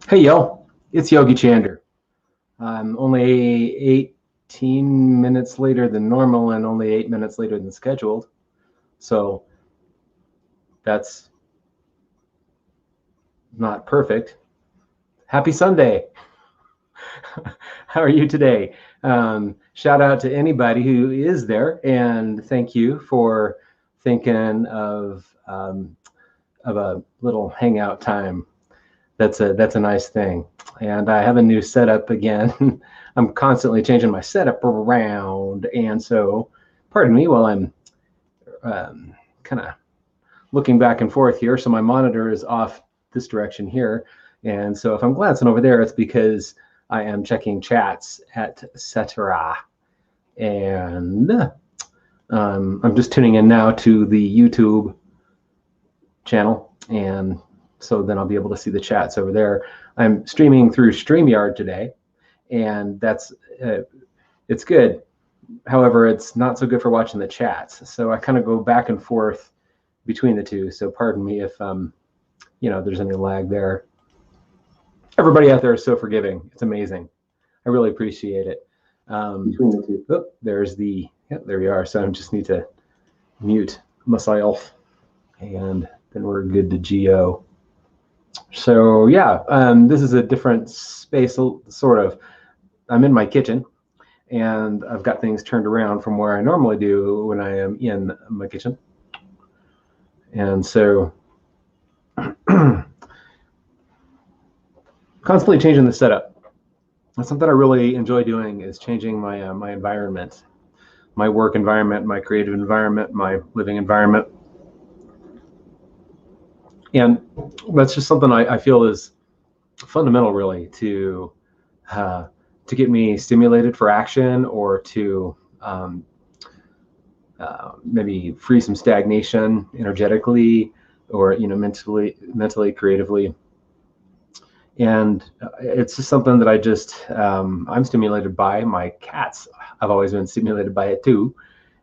Hey yo, it's Yogi Chander. I'm only 18 minutes later than normal and only 8 minutes later than scheduled. So that's not perfect. Happy Sunday. How are you today? Shout out to anybody who is there, and thank you for thinking of a little hangout time. That's a nice thing. And I have a new setup again. I'm constantly changing my setup around, and so pardon me while I'm kind of looking back and forth here. So my monitor is off this direction here, and so if I'm glancing over there, it's because I am checking chats, etc. And I'm just tuning in now to the YouTube channel, and so then I'll be able to see the chats over there. I'm streaming through StreamYard today, and it's good. However, it's not so good for watching the chats. So I kind of go back and forth between the two. So pardon me if there's any lag there. Everybody out there is so forgiving. It's amazing. I really appreciate it. Between the two. Oh, there you are. So I just need to mute myself, and then we're good to go. So yeah, this is a different space, sort of. I'm in my kitchen, and I've got things turned around from where I normally do when I am in my kitchen. And so constantly changing the setup. That's something I really enjoy doing, is changing my my environment, my work environment, my creative environment, my living environment. And that's just something I feel is fundamental, really, to get me stimulated for action, or to maybe free some stagnation energetically, or mentally, creatively. And it's just something that I'm stimulated by. My cats, I've always been stimulated by it too.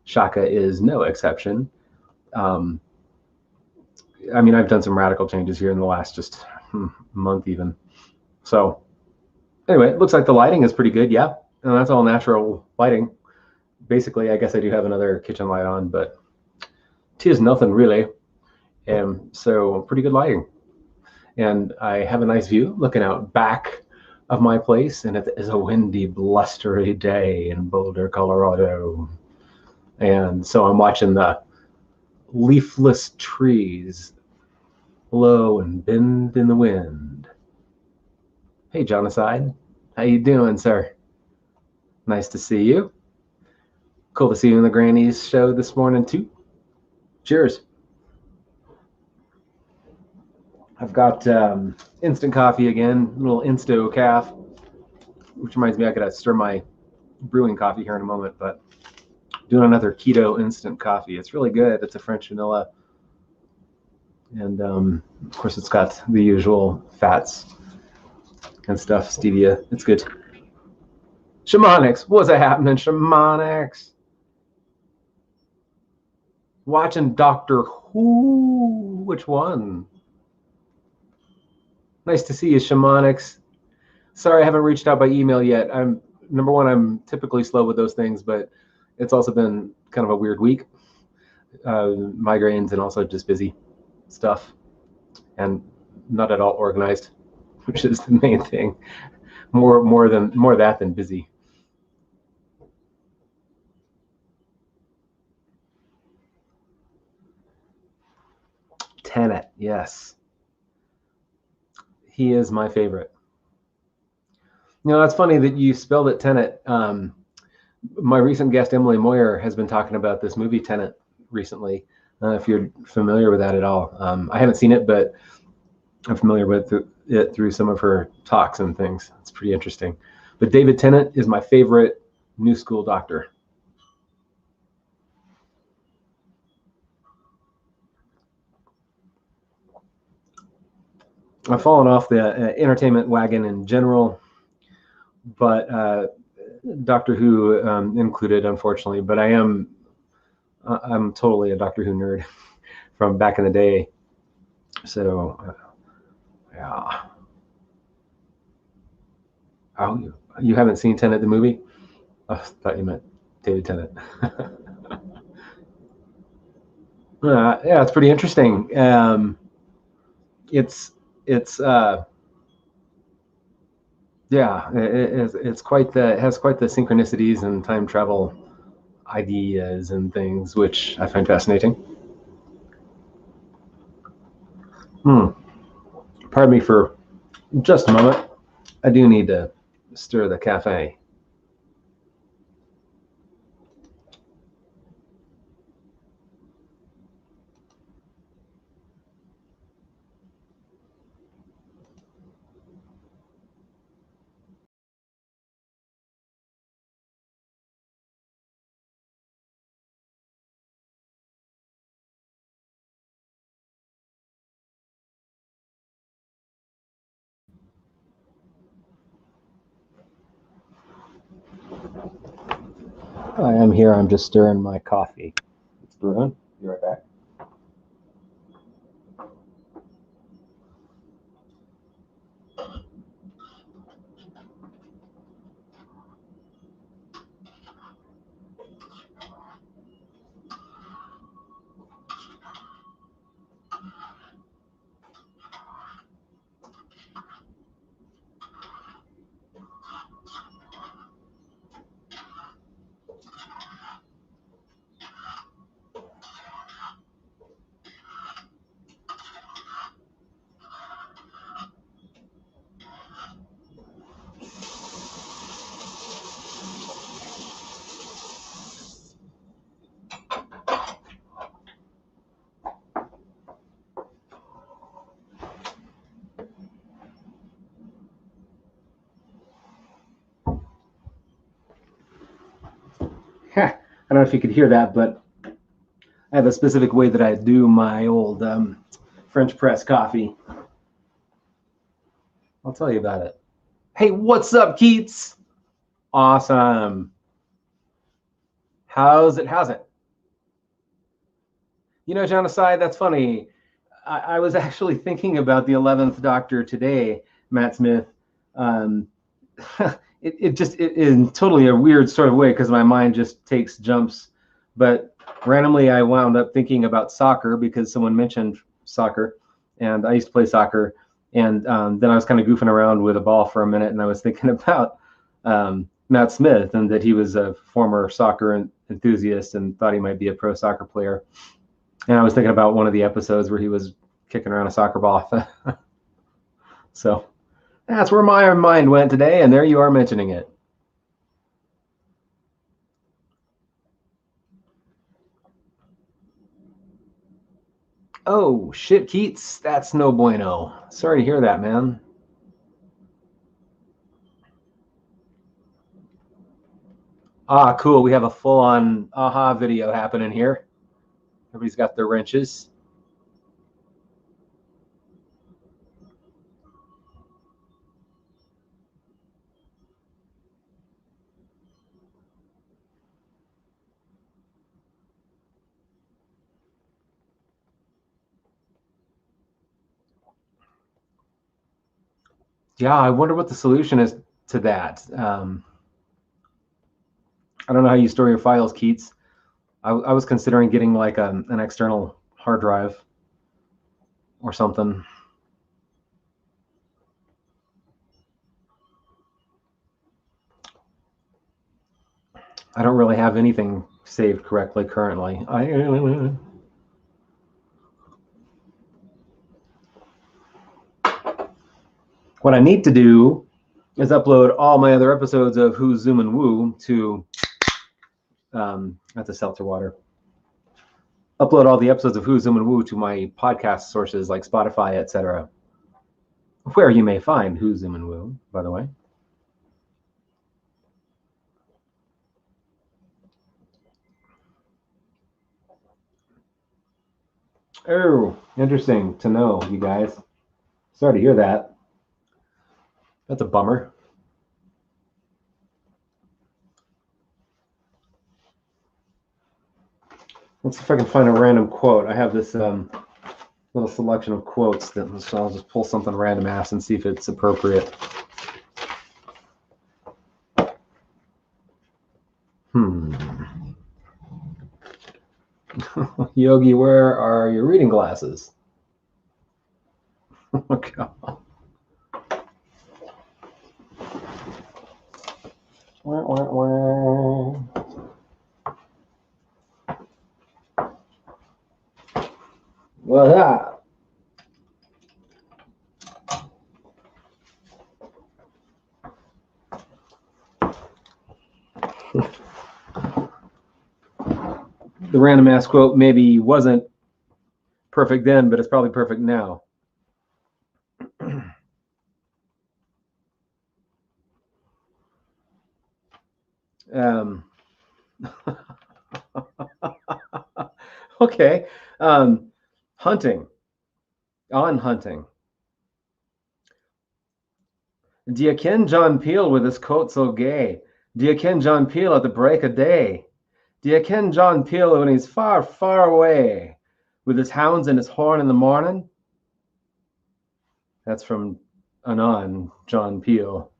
Shaka is no exception. I've done some radical changes here in the last just month even. So anyway, it looks like the lighting is pretty good. Yeah, and that's all natural lighting. Basically, I guess I do have another kitchen light on, but tis nothing really. So pretty good lighting. And I have a nice view looking out back of my place, and it is a windy, blustery day in Boulder, Colorado. And so I'm watching the leafless trees blow and bend in the wind. Hey, Jonaside, how you doing, sir? Nice to see you. Cool to see you in the Grannies show this morning too. Cheers. I've got instant coffee again, a little Insto Caf, which reminds me I gotta stir my brewing coffee here in a moment, but doing another keto instant coffee. It's really good. It's a French vanilla, and of course it's got the usual fats and stuff, stevia. It's good. Shamanics, what's happening, Shamanics? Watching Doctor Who. Which one? Nice to see you, Shamanics. Sorry I haven't reached out by email yet. Number one, I'm typically slow with those things, but it's also been kind of a weird week. Migraines and also just busy stuff, and not at all organized, which is the main thing. More that than busy. Tenet, yes. He is my favorite. It's funny that you spelled it Tenet. My recent guest, Emily Moyer, has been talking about this movie Tenet recently. If you're familiar with that at all. I haven't seen it, but I'm familiar with it through some of her talks and things. It's pretty interesting. But David Tennant is my favorite New School doctor. I've fallen off the entertainment wagon in general, but Doctor Who included, unfortunately. But I'm totally a Doctor Who nerd from back in the day. So, yeah. Oh, you haven't seen Tenet the movie? Oh, I thought you meant David Tennant. Yeah, it's pretty interesting. It's yeah, it's quite the it has quite the synchronicities and time travel ideas and things, which I find fascinating. Hmm. Pardon me for just a moment. I do need to stir the cafe. I am here. I'm just stirring my coffee. It's brewing. Be right back. I don't know if you could hear that, but I have a specific way that I do my old French press coffee. I'll tell you about it. Hey, what's up, Keats? Awesome. How's it? How's it? You know, John Aside, that's funny. I was actually thinking about the 11th Doctor today, Matt Smith. Um, it just in totally a weird sort of way because my mind just takes jumps. But randomly, I wound up thinking about soccer because someone mentioned soccer, and I used to play soccer. And then I was kind of goofing around with a ball for a minute, and I was thinking about Matt Smith and that he was a former soccer enthusiast and thought he might be a pro soccer player. And I was thinking about one of the episodes where he was kicking around a soccer ball. So that's where my mind went today, and there you are mentioning it. Oh, shit, Keats. That's no bueno. Sorry to hear that, man. Ah, cool. We have a full on aha video happening here. Everybody's got their wrenches. Yeah, I wonder what the solution is to that. I don't know how you store your files, Keats. I was considering getting like an external hard drive or something. I don't really have anything saved correctly currently. What I need to do is upload all my other episodes of Who's Zoom and Woo to that's a seltzer water. Upload all the episodes of Who's Zoom and Woo to my podcast sources like Spotify, etc., where you may find Who's Zoom and Woo, by the way. Oh, interesting to know, you guys. Sorry to hear that. That's a bummer. Let's see if I can find a random quote. I have this little selection of quotes that so I'll just pull something random ass and see if it's appropriate. Yogi, where are your reading glasses? Oh, God. Well, that. The random ass quote maybe wasn't perfect then, but it's probably perfect now. Okay. Hunting. On hunting. Do you ken John Peel with his coat so gay? Do you ken John Peel at the break of day? Do you ken John Peel when he's far, far away with his hounds and his horn in the morning? That's from Anon, John Peel.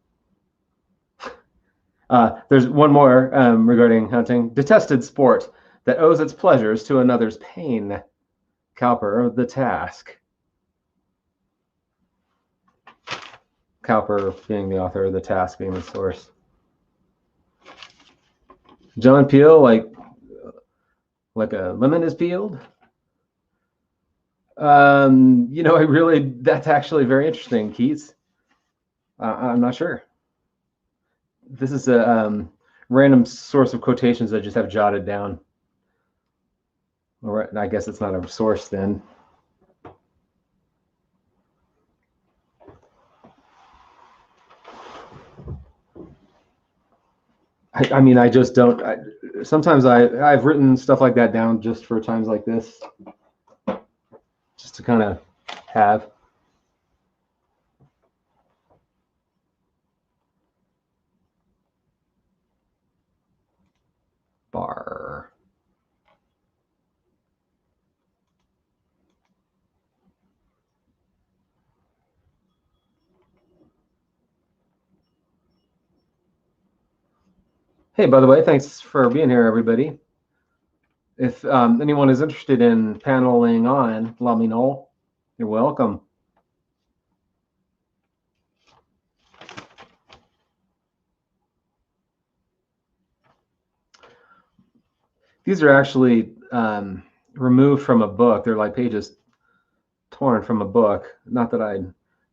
There's one more regarding hunting. Detested sport that owes its pleasures to another's pain. Cowper, The Task. Cowper being the author, The Task being the source. John Peel, like a lemon is peeled. That's actually very interesting, Keats. I'm not sure. This is a random source of quotations I just have jotted down. Or I guess it's not a source then. I just don't. Sometimes I've written stuff like that down just for times like this, just to kind of have. Bar. Hey, by the way, thanks for being here, everybody. If anyone is interested in paneling on, let me know. You're welcome. These are actually removed from a book. They're like pages torn from a book. Not that I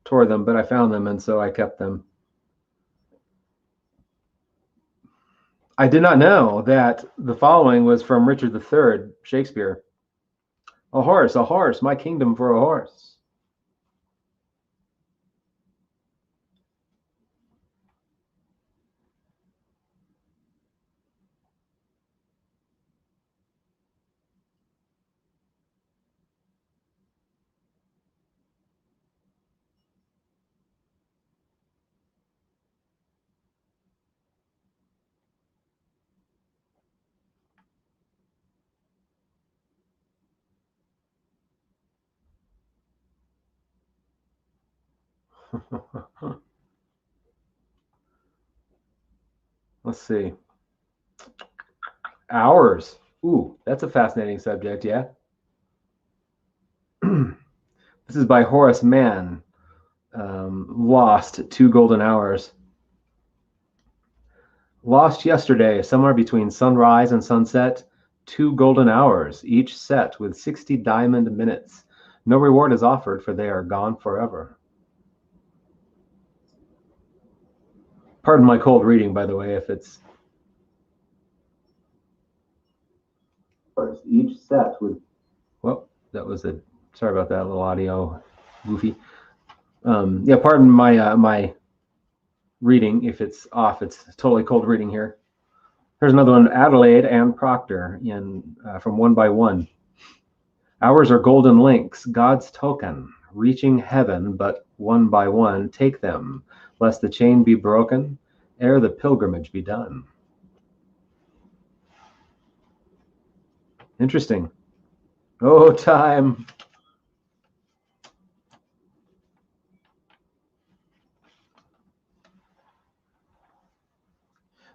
tore them, but I found them, and so I kept them. I did not know that the following was from Richard III, Shakespeare. A horse, my kingdom for a horse. Let's see. Hours. Ooh, that's a fascinating subject, yeah. This is by Horace Mann. Lost, 2 golden hours. Lost yesterday, somewhere between sunrise and sunset, 2 golden hours, each set with 60 diamond minutes. No reward is offered, for they are gone forever. Pardon my cold reading, by the way, if it's each set with. Well, that was a. Sorry about that little audio goofy. Yeah, pardon my my reading if it's off. It's totally cold reading here. Here's another one: Adelaide and Proctor from One by One. Ours are golden links, God's token, reaching heaven, but one by one take them, lest the chain be broken, ere the pilgrimage be done. Interesting. Oh, time.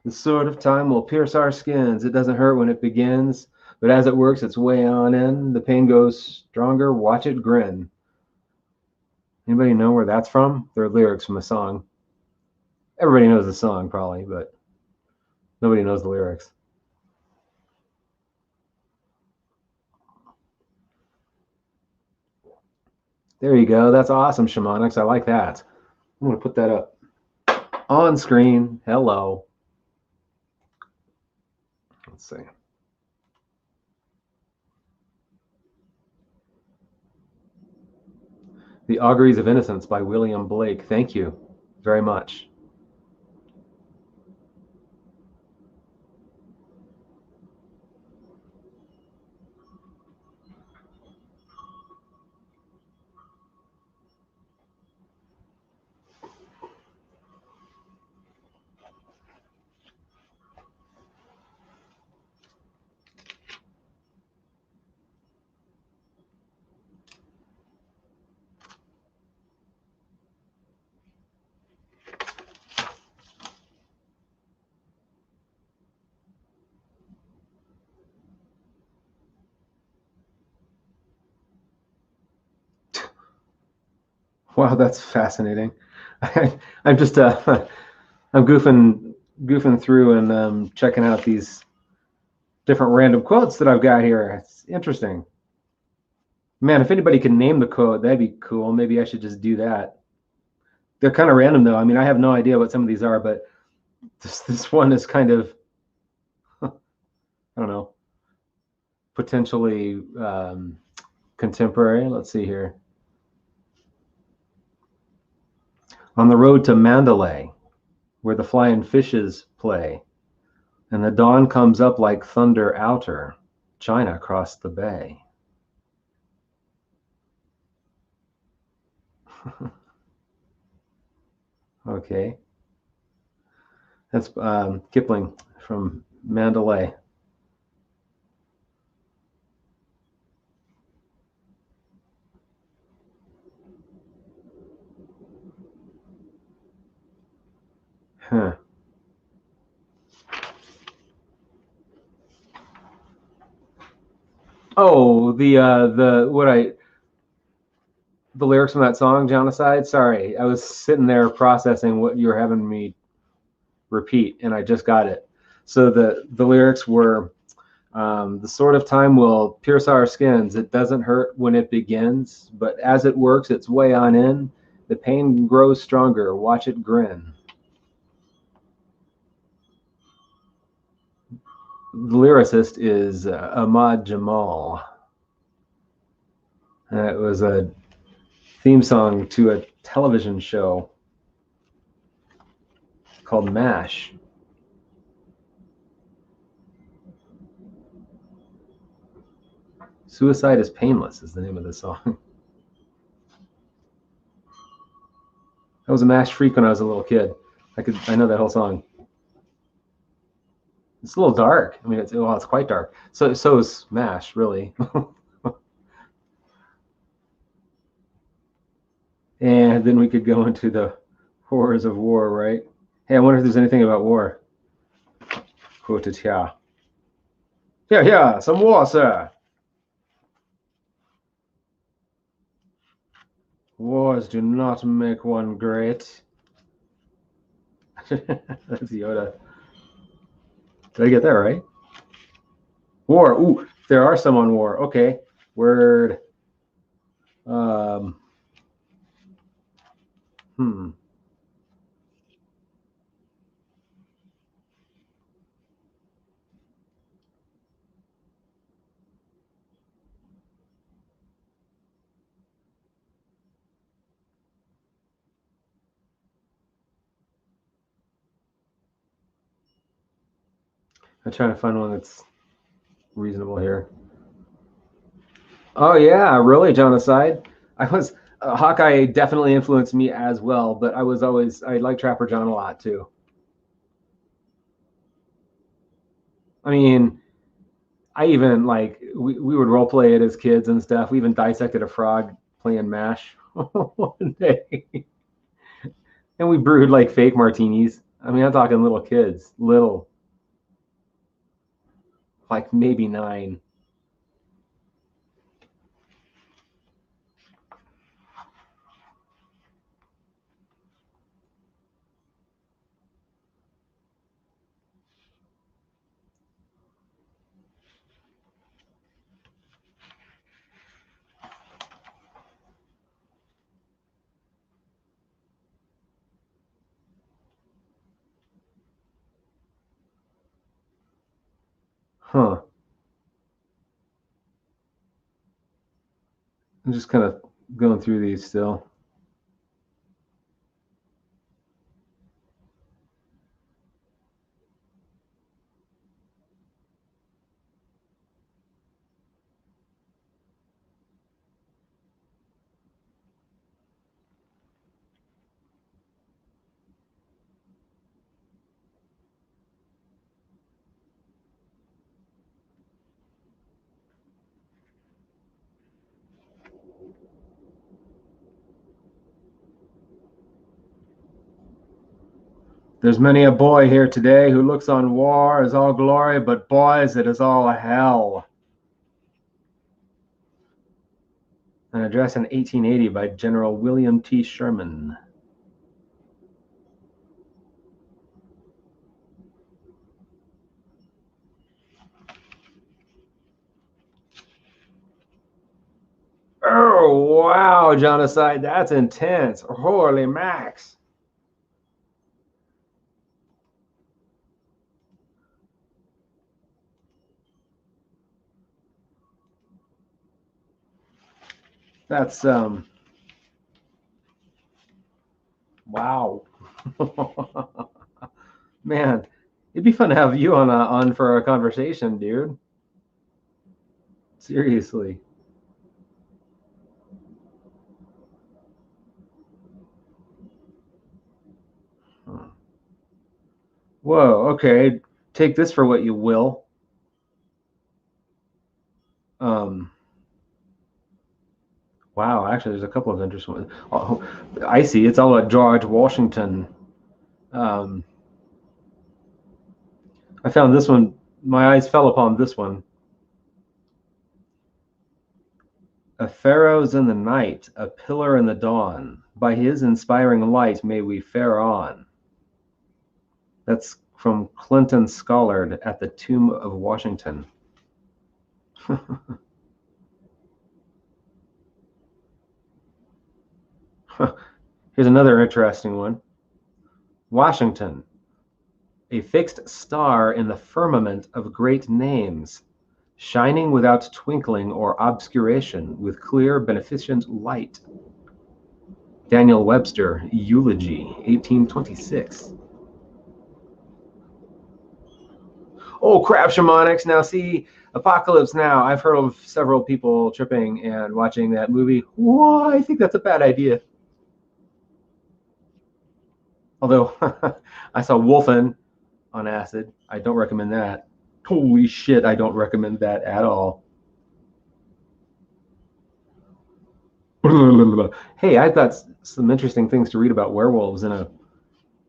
The sword of time will pierce our skins. It doesn't hurt when it begins, but as it works its way on in, the pain goes stronger. Watch it grin. Anybody know where that's from? They're lyrics from a song. Everybody knows the song probably, but nobody knows the lyrics. There you go. That's awesome, Shamanics. I like that. I'm going to put that up on screen. Hello. Let's see. The Auguries of Innocence by William Blake. Thank you very much. Wow, that's fascinating. I'm just I'm goofing through and checking out these different random quotes that I've got here. It's interesting. Man, if anybody can name the quote, that'd be cool. Maybe I should just do that. They're kind of random though. I mean, I have no idea what some of these are, but this one is kind of I don't know, potentially contemporary. Let's see here. On the road to Mandalay, where the flying fishes play, and the dawn comes up like thunder outer, China crossed the bay. Okay. That's Kipling from Mandalay. Huh. Oh, the lyrics from that song, Genocide. Sorry, I was sitting there processing what you were having me repeat, and I just got it. So the lyrics were, the sword of time will pierce our skins. It doesn't hurt when it begins, but as it works its way on in, the pain grows stronger. Watch it grin. The lyricist is Ahmad Jamal. It was a theme song to a television show called MASH. Suicide is Painless is the name of the song. I was a MASH freak when I was a little kid. I know that whole song. It's a little dark. I mean, it's quite dark. So is MASH, really. And then we could go into the horrors of war, right? Hey, I wonder if there's anything about war. Quoted here. Yeah, some war, sir. Wars do not make one great. That's Yoda. Did I get that right? War. Ooh, there are some on war. Okay. Word. I'm trying to find one that's reasonable here. Oh yeah, really, Genocide. I was Hawkeye definitely influenced me as well, but I like Trapper John a lot too. I mean, I even like we would role play it as kids and stuff. We even dissected a frog playing MASH one day, and we brewed like fake martinis. I mean, I'm talking little kids, little, like maybe 9. Huh. I'm just kind of going through these still. There's many a boy here today who looks on war as all glory, but boys, it is all hell. An address in 1880 by General William T. Sherman. Oh, wow, genocide. That's intense. Holy Max. That's, wow. Man, it'd be fun to have you on for a conversation, dude. Seriously. Whoa, okay. Take this for what you will. Um, wow, actually, there's a couple of interesting ones. Oh, I see. It's all about George Washington. Um, I found this one. My eyes fell upon this one. A Pharaoh's in the night, a pillar in the dawn. By his inspiring light may we fare on. That's from Clinton Scollard at the Tomb of Washington. Here's another interesting one. Washington, a fixed star in the firmament of great names, shining without twinkling or obscuration, with clear, beneficent light. Daniel Webster, Eulogy, 1826. Oh crap, shamanics. Now see, Apocalypse Now. I've heard of several people tripping and watching that movie. Whoa, I think that's a bad idea. Although I saw Wolfen on acid. I don't recommend that. Holy shit, I don't recommend that at all. Hey, I've got some interesting things to read about werewolves in a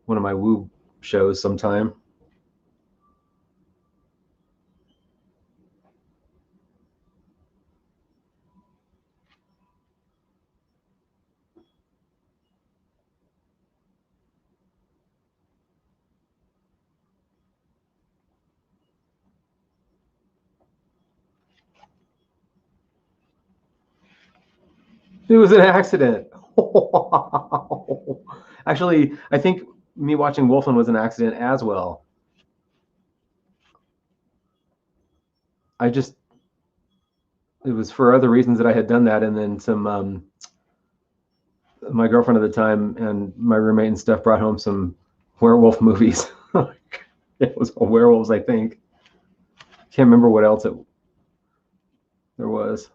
one of my woo shows sometime. It was an accident. Actually, I think me watching Wolfen was an accident as well. I just it was for other reasons that I had done that, and then some. My girlfriend at the time and my roommate and stuff brought home some werewolf movies. It was all werewolves, I think. Can't remember what else there was.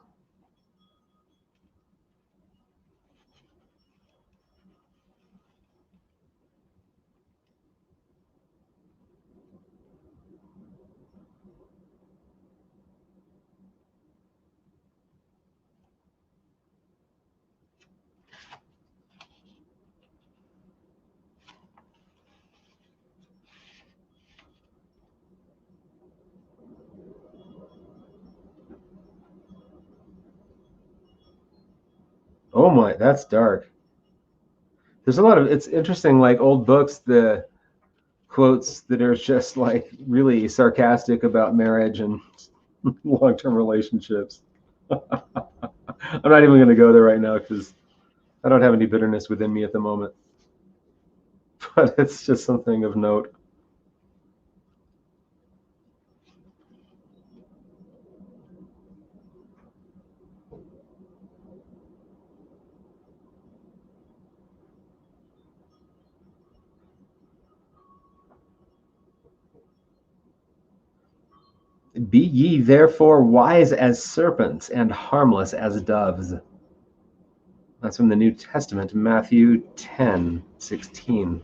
Oh my, that's dark. There's a lot of, it's interesting, like old books, the quotes that are just like really sarcastic about marriage and long-term relationships. I'm not even going to go there right now because I don't have any bitterness within me at the moment, but it's just something of note. Be ye therefore wise as serpents and harmless as doves. That's from the New Testament, Matthew 10:16.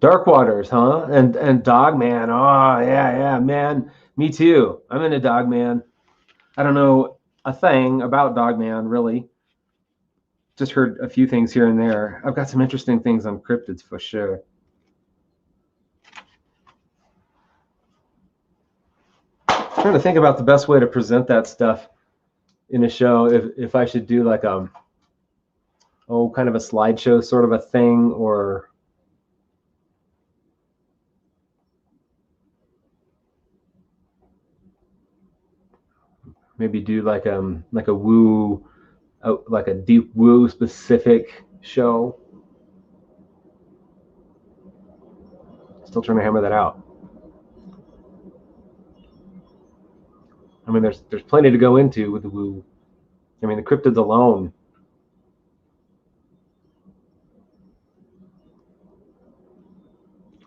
Dark Waters, huh? And Dogman. Oh yeah, man. Me too. I'm into Dogman. I don't know a thing about Dogman really. Just heard a few things here and there. I've got some interesting things on cryptids for sure. I'm trying to think about the best way to present that stuff in a show. If I should do like kind of a slideshow sort of a thing, or maybe do like a woo, like a deep woo specific show. Still trying to hammer that out. I mean, there's plenty to go into with the woo. I mean, the cryptids alone,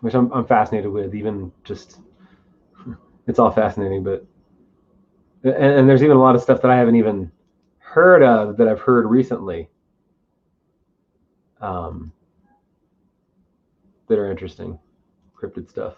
which I'm fascinated with. Even just, it's all fascinating. But and there's even a lot of stuff that I haven't even heard of that I've heard recently, um, that are interesting, cryptid stuff.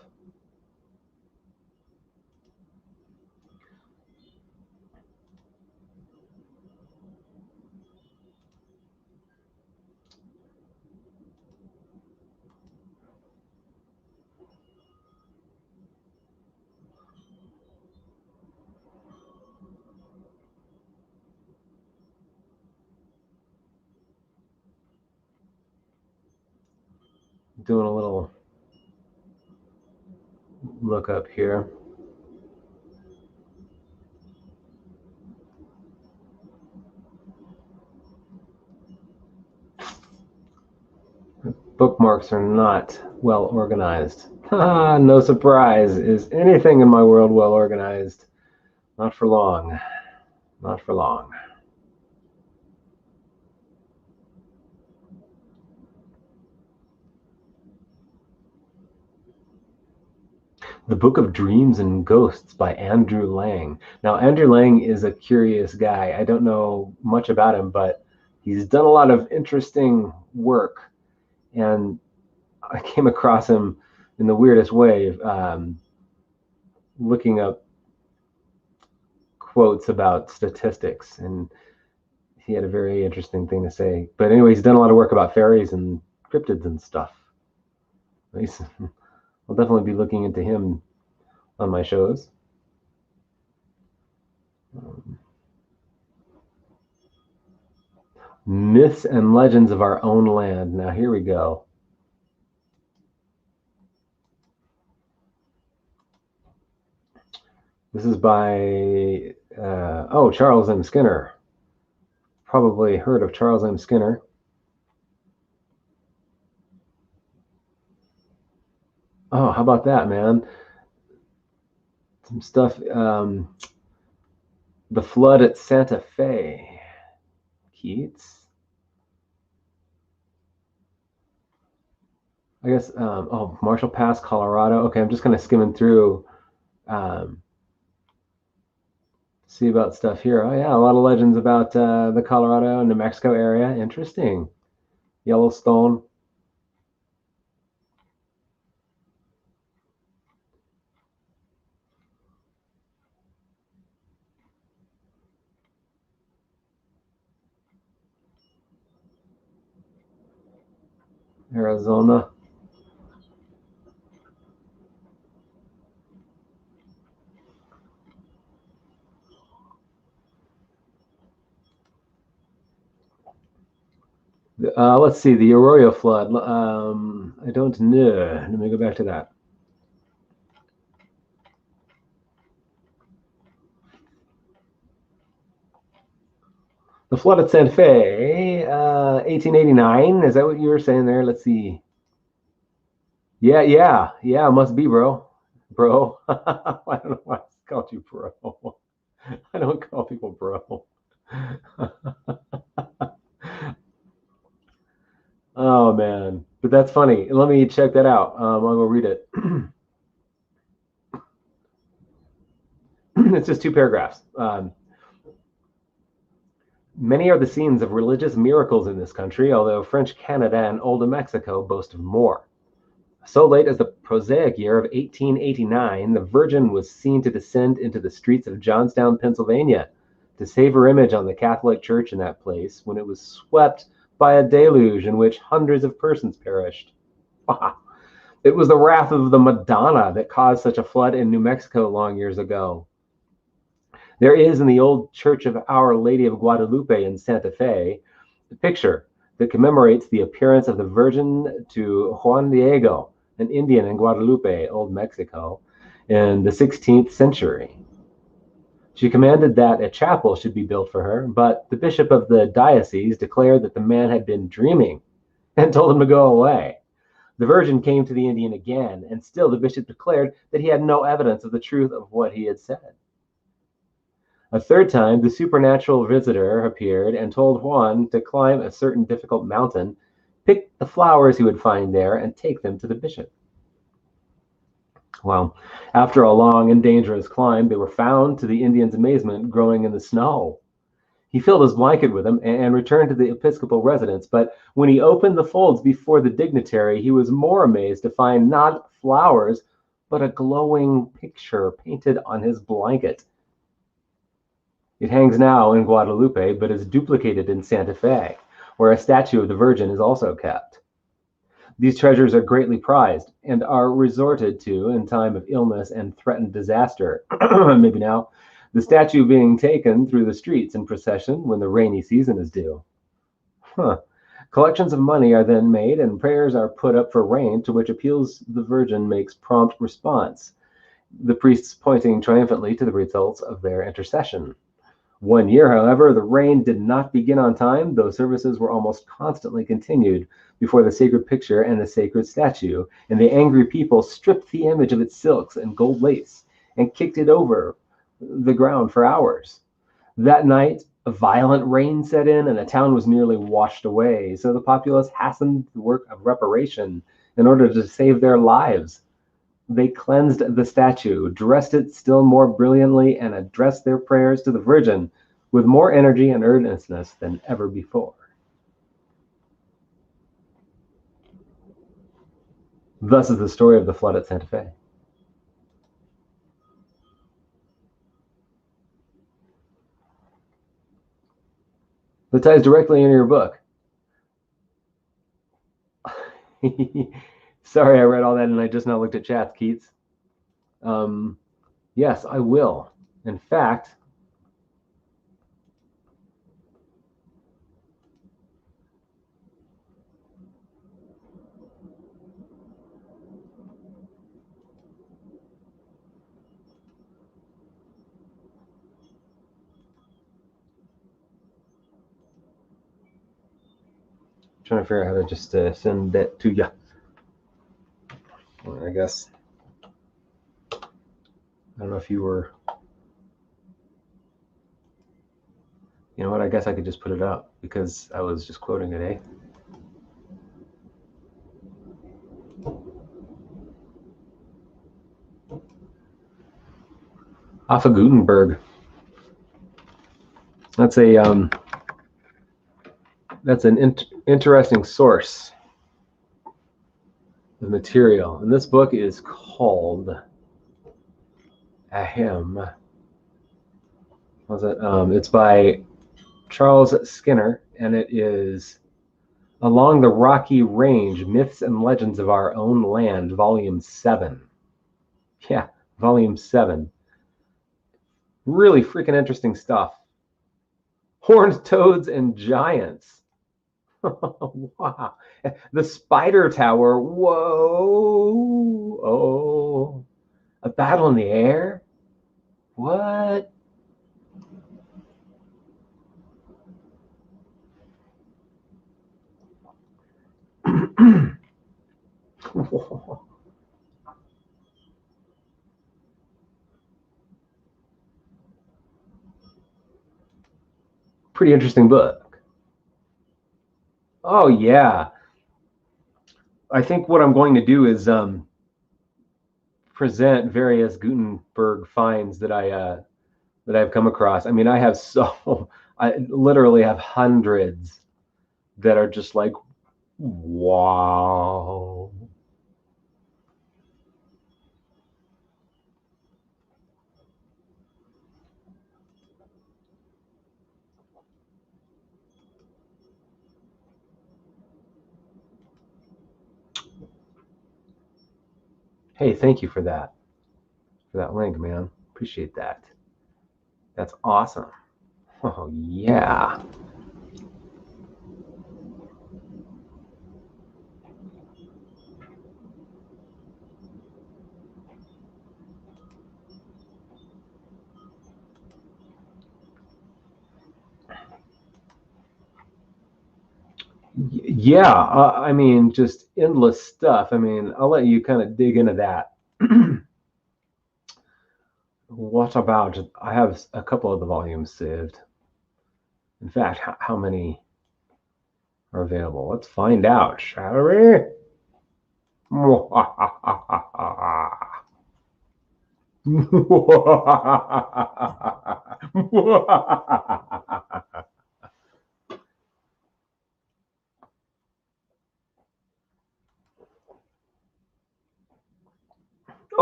Doing a little look up here. Bookmarks are not well organized. No surprise. Is anything in my world well organized? Not for long. Not for long. The Book of Dreams and Ghosts by Andrew Lang. Now, Andrew Lang is a curious guy. I don't know much about him, but he's done a lot of interesting work. And I came across him in the weirdest way, looking up quotes about statistics. And he had a very interesting thing to say. But anyway, he's done a lot of work about fairies and cryptids and stuff. I'll definitely be looking into him on my shows. Myths and legends of our own land. Now here we go. This is by Charles M. Skinner. Probably heard of Charles M. Skinner. Oh, how about that, man? Some stuff. The flood at Santa Fe. Keats. I guess. Marshall Pass, Colorado. Okay, I'm just kind of skimming through. See about stuff here. Oh yeah, a lot of legends about the Colorado and New Mexico area. Interesting. Yellowstone. Arizona. Let's see, the Arroyo flood. I don't know. Let me go back to that. The flood at Santa Fe, 1889. Is that what you were saying there? Let's see. Yeah. Must be, bro. Bro. I don't know why I called you bro. I don't call people bro. Oh man, but that's funny. Let me check that out. I'll go read it. It's just two paragraphs. Many are the scenes of religious miracles in this country, although French Canada and Old Mexico boast of more. So late as the prosaic year of 1889, the Virgin was seen to descend into the streets of Johnstown, Pennsylvania, to save her image on the Catholic Church in that place when it was swept by a deluge in which hundreds of persons perished. It was the wrath of the Madonna that caused such a flood in New Mexico long years ago. There is in the old church of Our Lady of Guadalupe in Santa Fe a picture that commemorates the appearance of the Virgin to Juan Diego, an Indian in Guadalupe, Old Mexico, in the 16th century. She commanded that a chapel should be built for her, but the bishop of the diocese declared that the man had been dreaming and told him to go away. The Virgin came to the Indian again, and still the bishop declared that he had no evidence of the truth of what he had said. A third time, the supernatural visitor appeared and told Juan to climb a certain difficult mountain, pick the flowers he would find there, and take them to the bishop. Well, after a long and dangerous climb, they were found, to the Indian's amazement, growing in the snow. He filled his blanket with them and returned to the episcopal residence, but when he opened the folds before the dignitary, he was more amazed to find not flowers, but a glowing picture painted on his blanket. It hangs now in Guadalupe, but is duplicated in Santa Fe, where a statue of the Virgin is also kept. These treasures are greatly prized and are resorted to in time of illness and threatened disaster. Maybe now, the statue being taken through the streets in procession when the rainy season is due. Collections of money are then made and prayers are put up for rain, to which appeals the Virgin makes prompt response, the priests pointing triumphantly to the results of their intercession. One year, however, the rain did not begin on time, though services were almost constantly continued before the sacred picture and the sacred statue, and the angry people stripped the image of its silks and gold lace and kicked it over the ground for hours. That night, a violent rain set in and the town was nearly washed away, so the populace hastened the work of reparation in order to save their lives. They cleansed the statue, dressed it still more brilliantly, and addressed their prayers to the Virgin with more energy and earnestness than ever before. Thus is the story of the flood at Santa Fe. That ties directly into your book. Sorry, I read all that and I just now looked at chats, Keats. Yes, I will. In fact, I'm trying to figure out how to just send that to you. I guess. I don't know if you were. You know what? I guess I could just put it up because I was just quoting it, eh? Off of Gutenberg. That's an interesting source of material, and this book is called Ahem. What's it? It's by Charles Skinner, and it is Along the Rocky Range, Myths and Legends of Our Own Land, Volume 7. Yeah, Volume 7. Really freaking interesting stuff. Horned toads and giants. Wow. The Spider Tower. Whoa. Oh. A battle in the air? What? Pretty interesting book. Oh, yeah. I think what I'm going to do is present various Gutenberg finds that I've come across. I mean, I literally have hundreds that are just like, wow. Hey, thank you for that link, man. Appreciate that. That's awesome. Oh, yeah. Yeah, I mean, just endless stuff. I mean, I'll let you kind of dig into that. What about, I have a couple of the volumes saved. In fact, how many are available? Let's find out, shall we?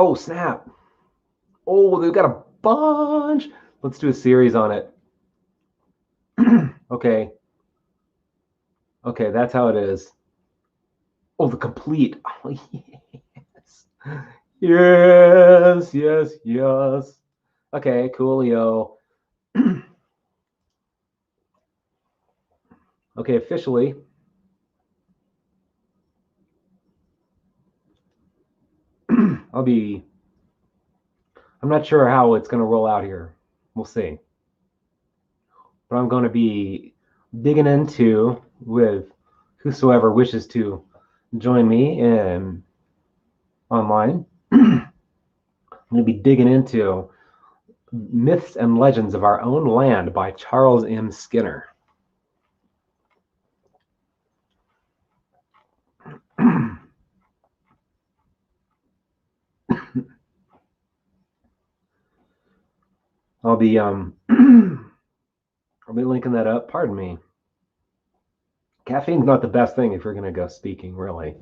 Oh, snap. Oh, they've got a bunch. Let's do a series on it. Okay. Okay, that's how it is. Oh, the complete. Oh, yes. Yes, yes, yes. Okay, coolio. Okay, officially. I'm not sure how it's going to roll out here. We'll see. But I'm going to be digging into with whosoever wishes to join me in online. I'm going to be digging into Myths and Legends of Our Own Land by Charles M. Skinner. I'll be I'll be linking that up. Pardon me. Caffeine's not the best thing if you're going to go speaking, really.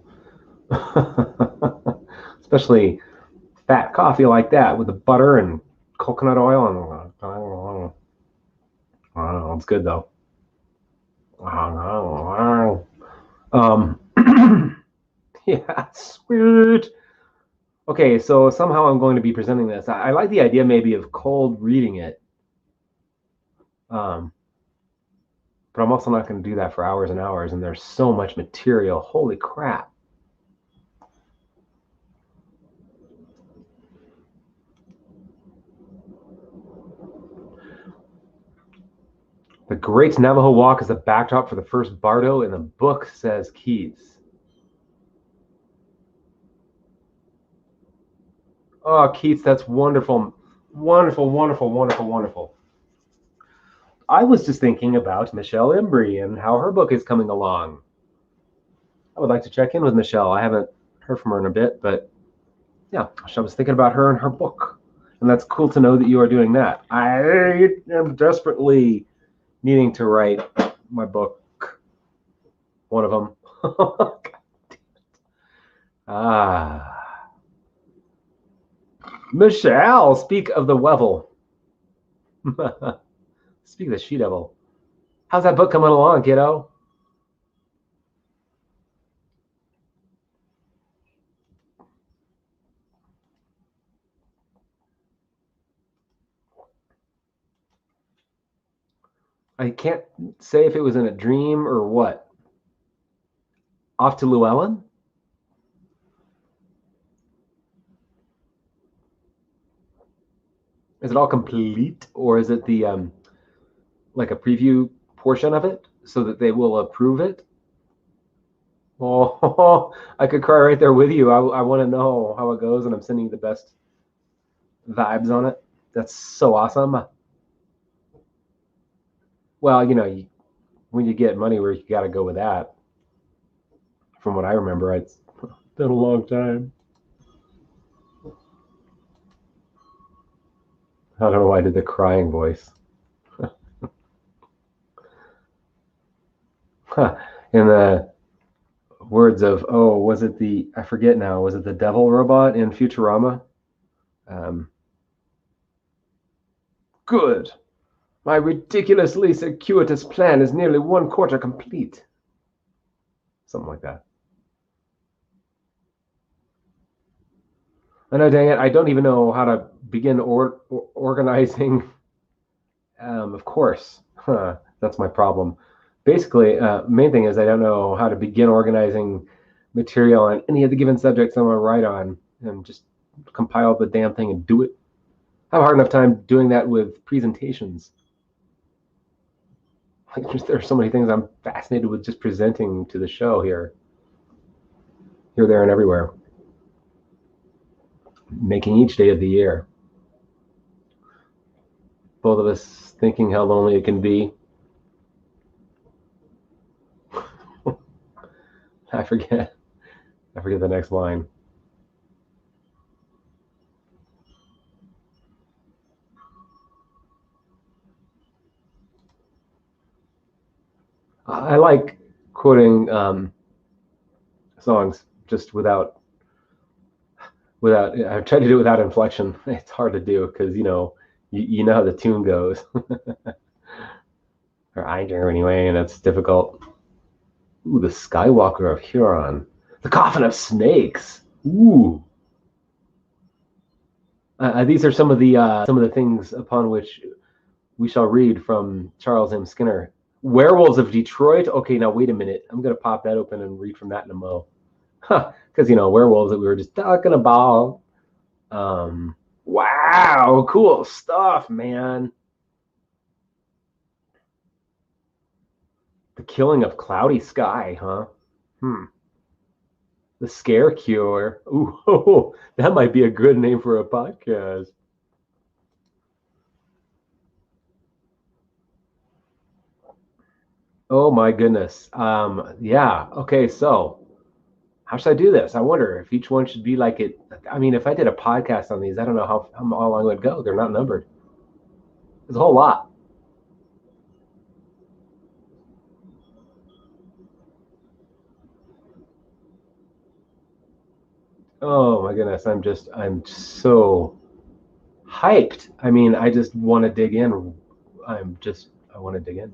Especially fat coffee like that with the butter and coconut oil. And I don't know, it's good though. Um, yeah, sweet. Okay, so somehow I'm going to be presenting this. I like the idea maybe of cold reading it. But I'm also not going to do that for hours and hours, and there's so much material. Holy crap. The Great Navajo Walk is the backdrop for the first Bardo in the book, says Keys. Oh, Keats, that's wonderful. Wonderful, wonderful, wonderful, wonderful. I was just thinking about Michelle Embry and how her book is coming along. I would like to check in with Michelle. I haven't heard from her in a bit, but yeah, I was thinking about her and her book. And that's cool to know that you are doing that. I am desperately needing to write my book, one of them. Michelle, speak of the Wevel. Speak of the She Devil. How's that book coming along, kiddo? I can't say if it was in a dream or what. Off to Llewellyn? Is it all complete, or is it the like a preview portion of it so that they will approve it? Oh, I could cry right there with you. I want to know how it goes, and I'm sending you the best vibes on it. That's so awesome. Well, when you get money where you got to go with that, from what I remember, it's been a long time. I don't know why I did the crying voice. In the words of, oh, was it I forget now, was it the devil robot in Futurama? Um, Good. My ridiculously circuitous plan is nearly 1/4 complete. Something like that. I know, dang it, I don't even know how to begin organizing. Of course, that's my problem. Basically, main thing is I don't know how to begin organizing material on any of the given subjects I'm going to write on, and just compile the damn thing and do it. I have a hard enough time doing that with presentations. Like, there are so many things I'm fascinated with just presenting to the show here, there, and everywhere, making each day of the year. Both of us thinking how lonely it can be. I forget. I forget the next line. I like quoting songs just without. I try to do it without inflection. It's hard to do because you know how the tune goes, or I do anyway, and it's difficult. Ooh, the Skywalker of Huron, the Coffin of Snakes. Ooh, these are some of the things upon which we shall read from Charles M. Skinner. Werewolves of Detroit. Okay, now wait a minute. I'm gonna pop that open and read from that in a mo. Because werewolves that we were just talking about. Wow, cool stuff, man. The Killing of Cloudy Sky, huh? The Scare Cure. Ooh, that might be a good name for a podcast. Oh my goodness. Yeah. Okay, so how should I do this? I wonder if each one should be like it. I mean, if I did a podcast on these, I don't know how long it would go. They're not numbered. There's a whole lot. Oh my goodness. I'm so hyped. I mean, I just want to dig in. I want to dig in.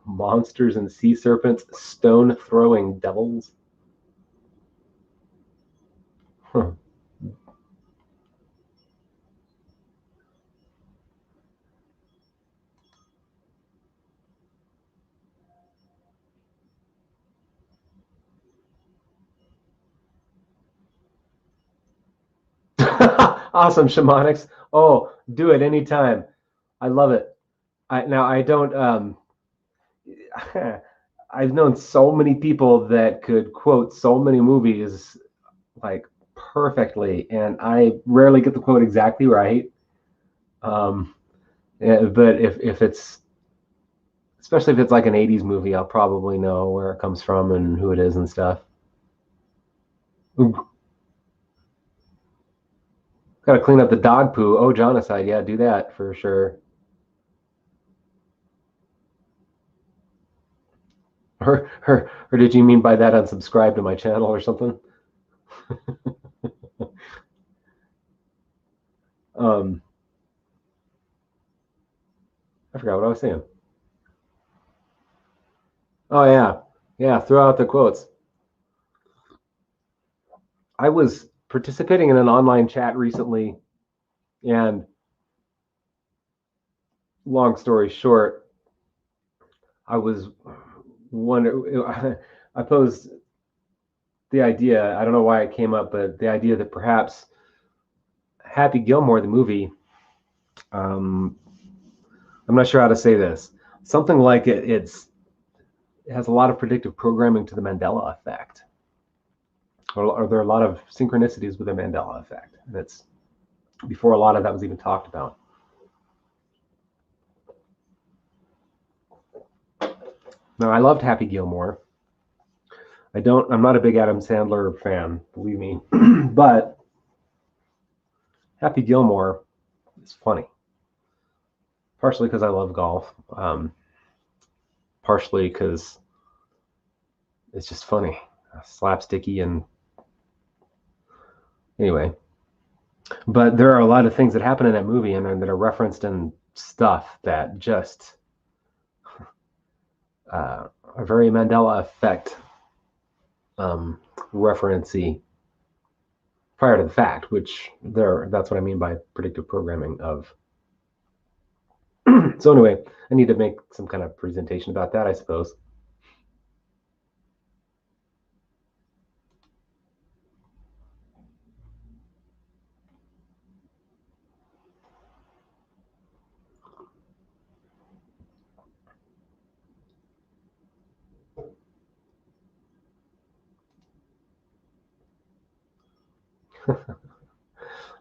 Monsters and sea serpents, stone throwing devils. Huh. Awesome, shamanics. Oh, do it anytime. I love it. I don't. I've known so many people that could quote so many movies like perfectly, and I rarely get the quote exactly right. Um, but if it's especially if it's like an '80s movie, I'll probably know where it comes from and who it is and stuff. Got to clean up the dog poo. Oh, genocide. Yeah, do that for sure. Or did you mean by that unsubscribe to my channel or something? Um, I forgot what I was saying. Oh yeah, yeah. Throw out the quotes. I was participating in an online chat recently, and long story short, I was wondering, I posed the idea, I don't know why it came up, but the idea that perhaps Happy Gilmore, the movie, I'm not sure how to say this, something like it has a lot of predictive programming to the Mandela effect. Or there are a lot of synchronicities with the Mandela effect. And it's before a lot of that was even talked about. Now, I loved Happy Gilmore. I'm not a big Adam Sandler fan, believe me, but Happy Gilmore is funny. Partially because I love golf, partially because it's just funny, slapsticky, and anyway. But there are a lot of things that happen in that movie and that are referenced in stuff that just are very Mandela effect referencey prior to the fact, which that's what I mean by predictive programming of. So anyway, I need to make some kind of presentation about that, I suppose.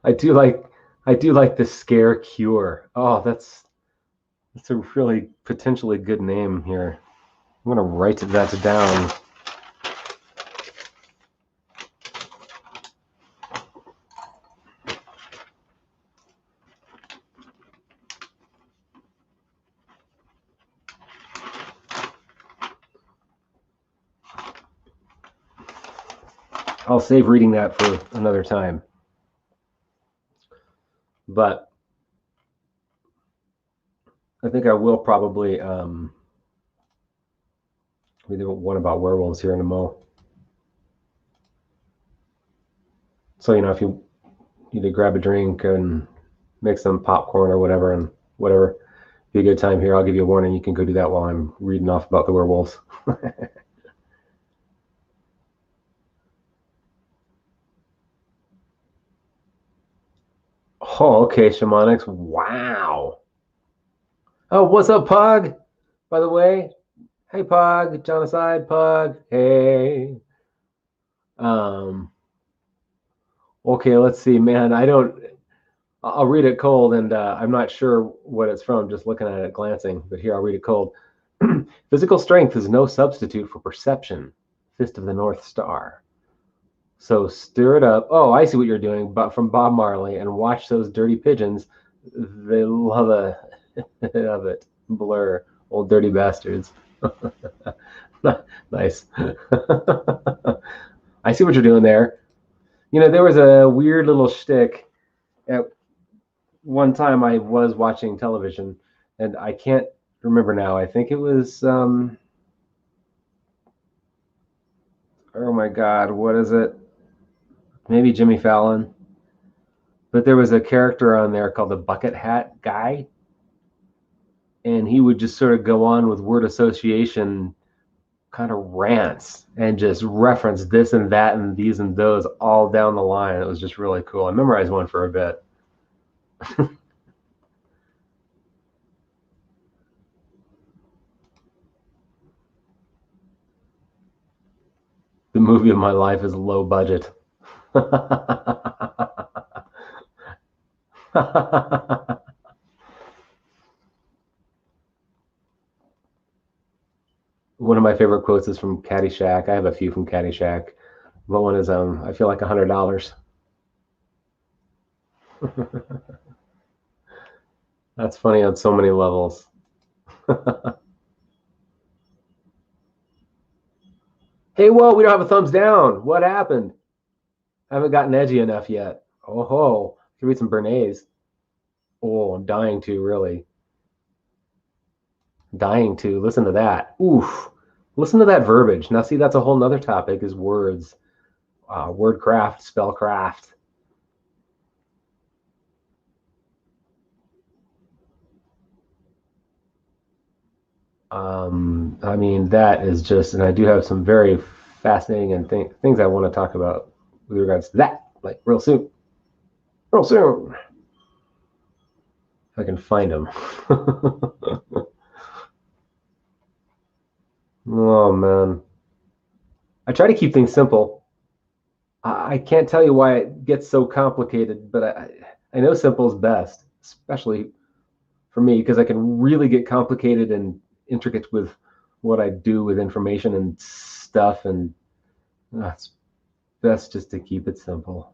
I do like the scare cure. Oh, that's a really potentially good name here. I'm gonna write that down. I'll save reading that for another time. But I think I will probably we do one about werewolves here in a mo. So if you need to grab a drink and make some popcorn or whatever, and whatever, be a good time here. I'll give you a warning. You can go do that while I'm reading off about the werewolves. Oh, okay, Shamanics. Wow. Oh, what's up, Pug? By the way, hey, Pug. Genocide, Pug. Hey. Okay, let's see, man. I'll read it cold, and I'm not sure what it's from, just looking at it, glancing. But here, I'll read it cold. Physical strength is no substitute for perception. Fist of the North Star. So stir it up. Oh, I see what you're doing, but from Bob Marley, and watch those dirty pigeons. They love love it. Blur, old dirty bastards. Nice. I see what you're doing there. There was a weird little shtick. At one time, I was watching television, and I can't remember now. I think it was, oh my God, what is it? Maybe Jimmy Fallon. But there was a character on there called the Bucket Hat Guy, and he would just sort of go on with word association kind of rants and just reference this and that and these and those all down the line. It was just really cool. I memorized one for a bit. The movie of my life is low budget. One of my favorite quotes is from Caddyshack. I have a few from Caddyshack, but one is, I feel like $100. That's funny on so many levels. Hey, whoa, we don't have a thumbs down. What happened? I haven't gotten edgy enough yet. Oh ho, can read some Bernays. Oh, I'm dying to, really. Dying to. Listen to that. Oof. Listen to that verbiage. Now, see, that's a whole nother topic, is words. wordcraft, spellcraft. I mean, that is just, and I do have some very fascinating and things I want to talk about with regards to that, like real soon. Real soon. If I can find them. Oh, man. I try to keep things simple. I can't tell you why it gets so complicated, but I know simple is best, especially for me, because I can really get complicated and intricate with what I do with information and stuff, and it's best just to keep it simple.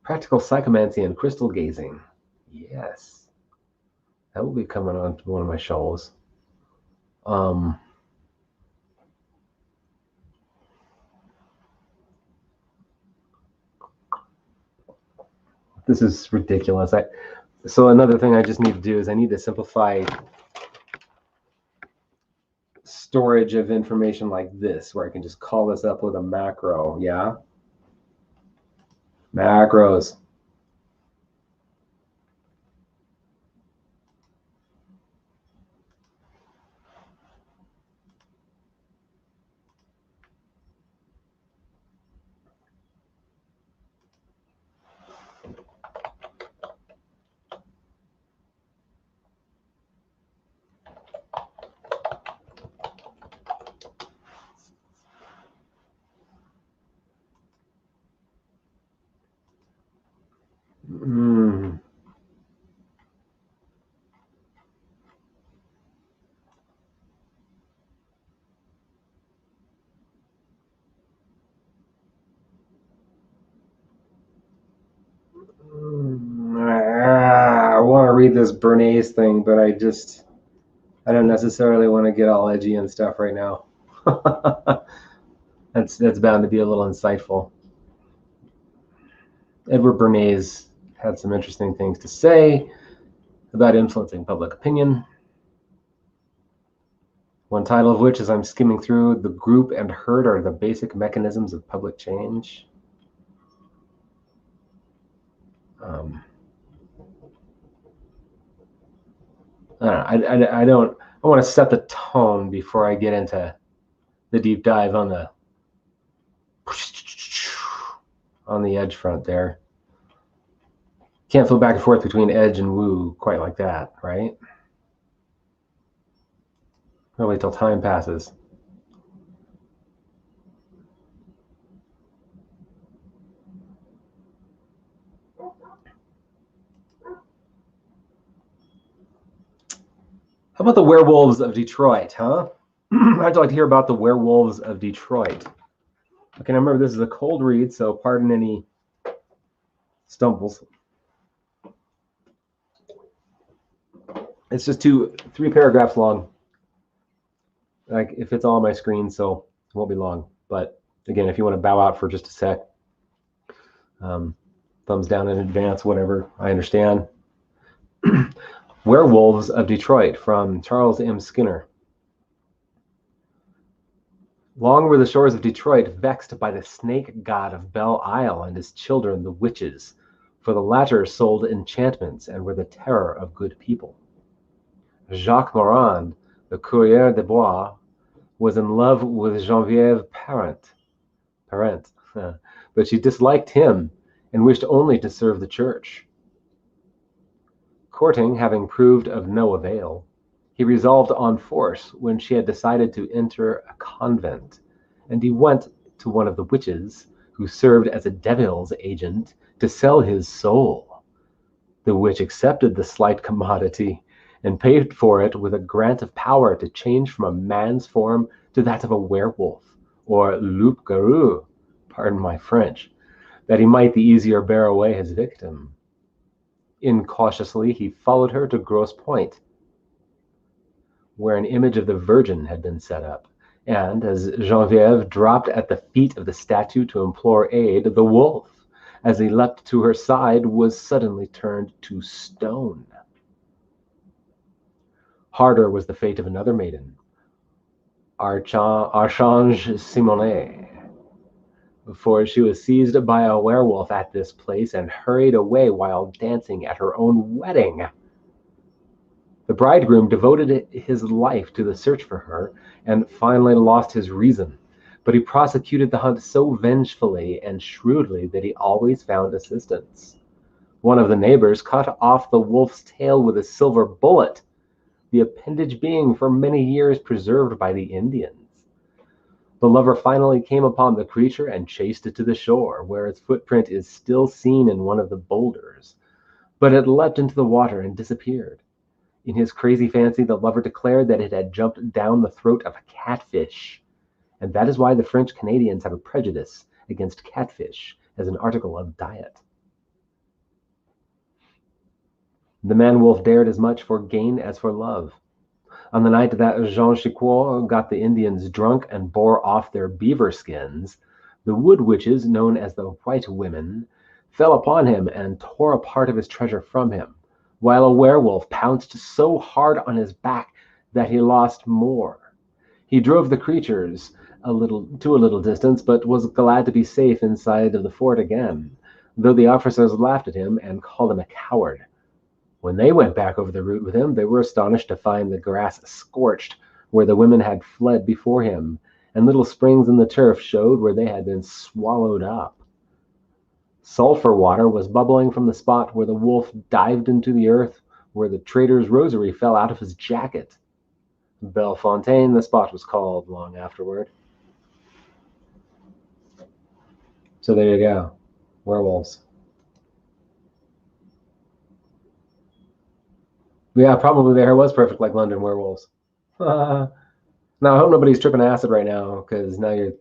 Practical psychomancy and crystal gazing. Yes, that will be coming on to one of my shows. Um, this is ridiculous. So another thing I just need to do is I need to simplify storage of information like this, where I can just call this up with a macro. Yeah, macros. Mm. I want to read this Bernays thing, but I don't necessarily want to get all edgy and stuff right now. That's bound to be a little insightful. Edward Bernays had some interesting things to say about influencing public opinion. One title of which, as I'm skimming through, the group and herd are the basic mechanisms of public change. I don't. I want to set the tone before I get into the deep dive on the edge front there. Can't flip back and forth between edge and woo quite like that, right? I'll wait till time passes. How about the werewolves of Detroit, huh? I'd like to hear about the werewolves of Detroit. Okay, now remember this is a cold read, so pardon any stumbles. It's just 3 paragraphs long. Like if it's all on my screen, so it won't be long. But again, if you want to bow out for just a sec, thumbs down in advance, whatever, I understand. Werewolves of Detroit from Charles M. Skinner. Long were the shores of Detroit vexed by the snake god of Belle Isle and his children, the witches, for the latter sold enchantments and were the terror of good people. Jacques Morand, the coureur de bois, was in love with Geneviève Parent, but she disliked him and wished only to serve the church. Courting having proved of no avail, he resolved on force when she had decided to enter a convent, and he went to one of the witches, who served as a devil's agent, to sell his soul. The witch accepted the slight commodity and paid for it with a grant of power to change from a man's form to that of a werewolf, or loup-garou, pardon my French, that he might the easier bear away his victim. Incautiously, he followed her to Grosse Pointe. where an image of the Virgin had been set up. And as Geneviève dropped at the feet of the statue to implore aid, the wolf, as he leapt to her side, was suddenly turned to stone. Harder was the fate of another maiden, Archange Simone, for she was seized by a werewolf at this place and hurried away while dancing at her own wedding. The bridegroom devoted his life to the search for her and finally lost his reason, but he prosecuted the hunt so vengefully and shrewdly that he always found assistance. One of the neighbors cut off the wolf's tail with a silver bullet, the appendage being for many years preserved by the Indians. The lover finally came upon the creature and chased it to the shore, where its footprint is still seen in one of the boulders. But it leapt into the water and disappeared. In his crazy fancy, the lover declared that it had jumped down the throat of a catfish. And that is why the French Canadians have a prejudice against catfish as an article of diet. The man-wolf dared as much for gain as for love. On the night that Jean Chicout got the Indians drunk and bore off their beaver skins, the wood witches, known as the White Women, fell upon him and tore a part of his treasure from him, while a werewolf pounced so hard on his back that he lost more. He drove the creatures to a little distance, but was glad to be safe inside of the fort again, though the officers laughed at him and called him a coward. When they went back over the route with him, they were astonished to find the grass scorched where the women had fled before him, and little springs in the turf showed where they had been swallowed up. Sulphur water was bubbling from the spot where the wolf dived into the earth, where the trader's rosary fell out of his jacket. Bellefontaine, the spot was called long afterward. So there you go. Werewolves. Yeah, probably their hair was perfect like London werewolves. Now, I hope nobody's tripping acid right now, because now you're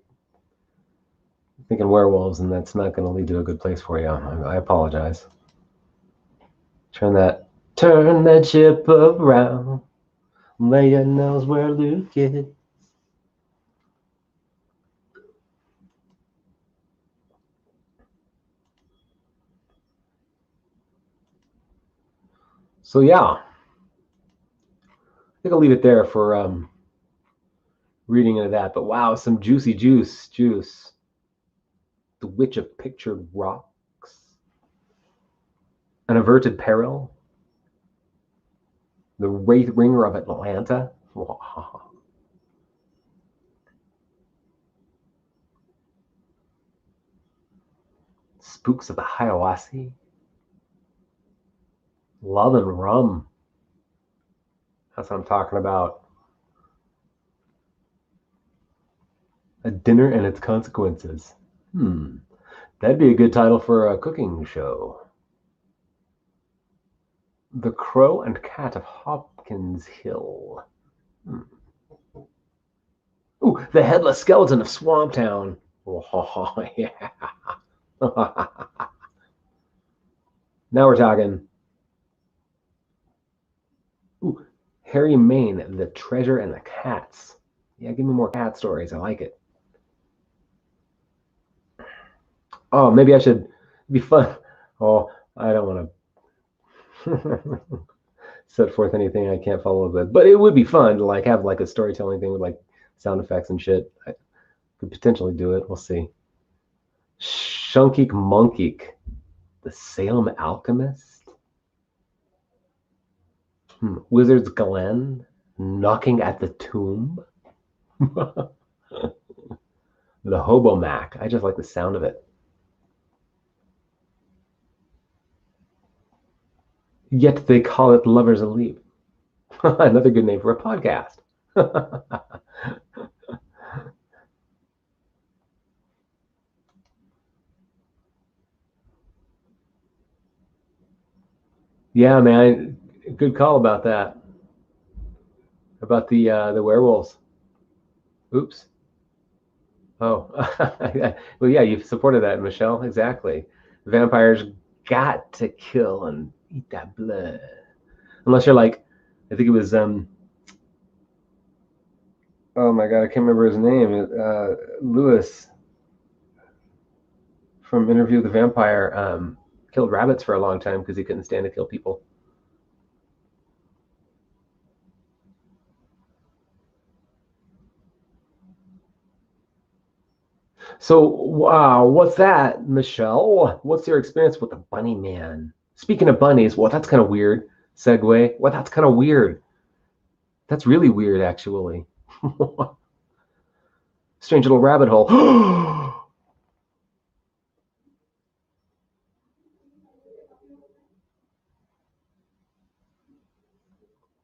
thinking werewolves, and that's not going to lead to a good place for you. I apologize. Turn that ship around. Leia knows where Luke is. So yeah, I think I'll leave it there for reading into that. But wow, some juicy juice. The Witch of Pictured Rocks. An Averted Peril. The Wraith Ringer of Atlanta. Wow. Spooks of the Hiawassee. Love and Rum. That's what I'm talking about. A Dinner and Its Consequences. That'd be a good title for a cooking show. The Crow and Cat of Hopkins Hill. Ooh, The Headless Skeleton of Swamptown. Oh, yeah. Now we're talking. Ooh, Harry Mayne, The Treasure and the Cats. Yeah, give me more cat stories. I like it. Oh, maybe I should be fun. Oh, I don't want to set forth anything I can't follow with, but it would be fun to like have like a storytelling thing with like sound effects and shit. I could potentially do it. We'll see. Shunkeek Monkeek, The Salem Alchemist. Wizard's Glen, Knocking at the Tomb. The Hobo Mac. I just like the sound of it. Yet They Call It Lovers Leap. Another good name for a podcast. Yeah, man. Good call about that. About the werewolves. Oops. Oh. Well, yeah, you've supported that, Michelle. Exactly. Vampires got to kill and eat that blood. Unless you're like, I think it was Oh my God, I can't remember his name. Lewis from Interview with the Vampire killed rabbits for a long time because he couldn't stand to kill people. So, wow, what's that, Michelle? What's your experience with the bunny man? Speaking of bunnies, well, that's kind of weird. Segue. Well, that's kind of weird. That's really weird, actually. Strange little rabbit hole.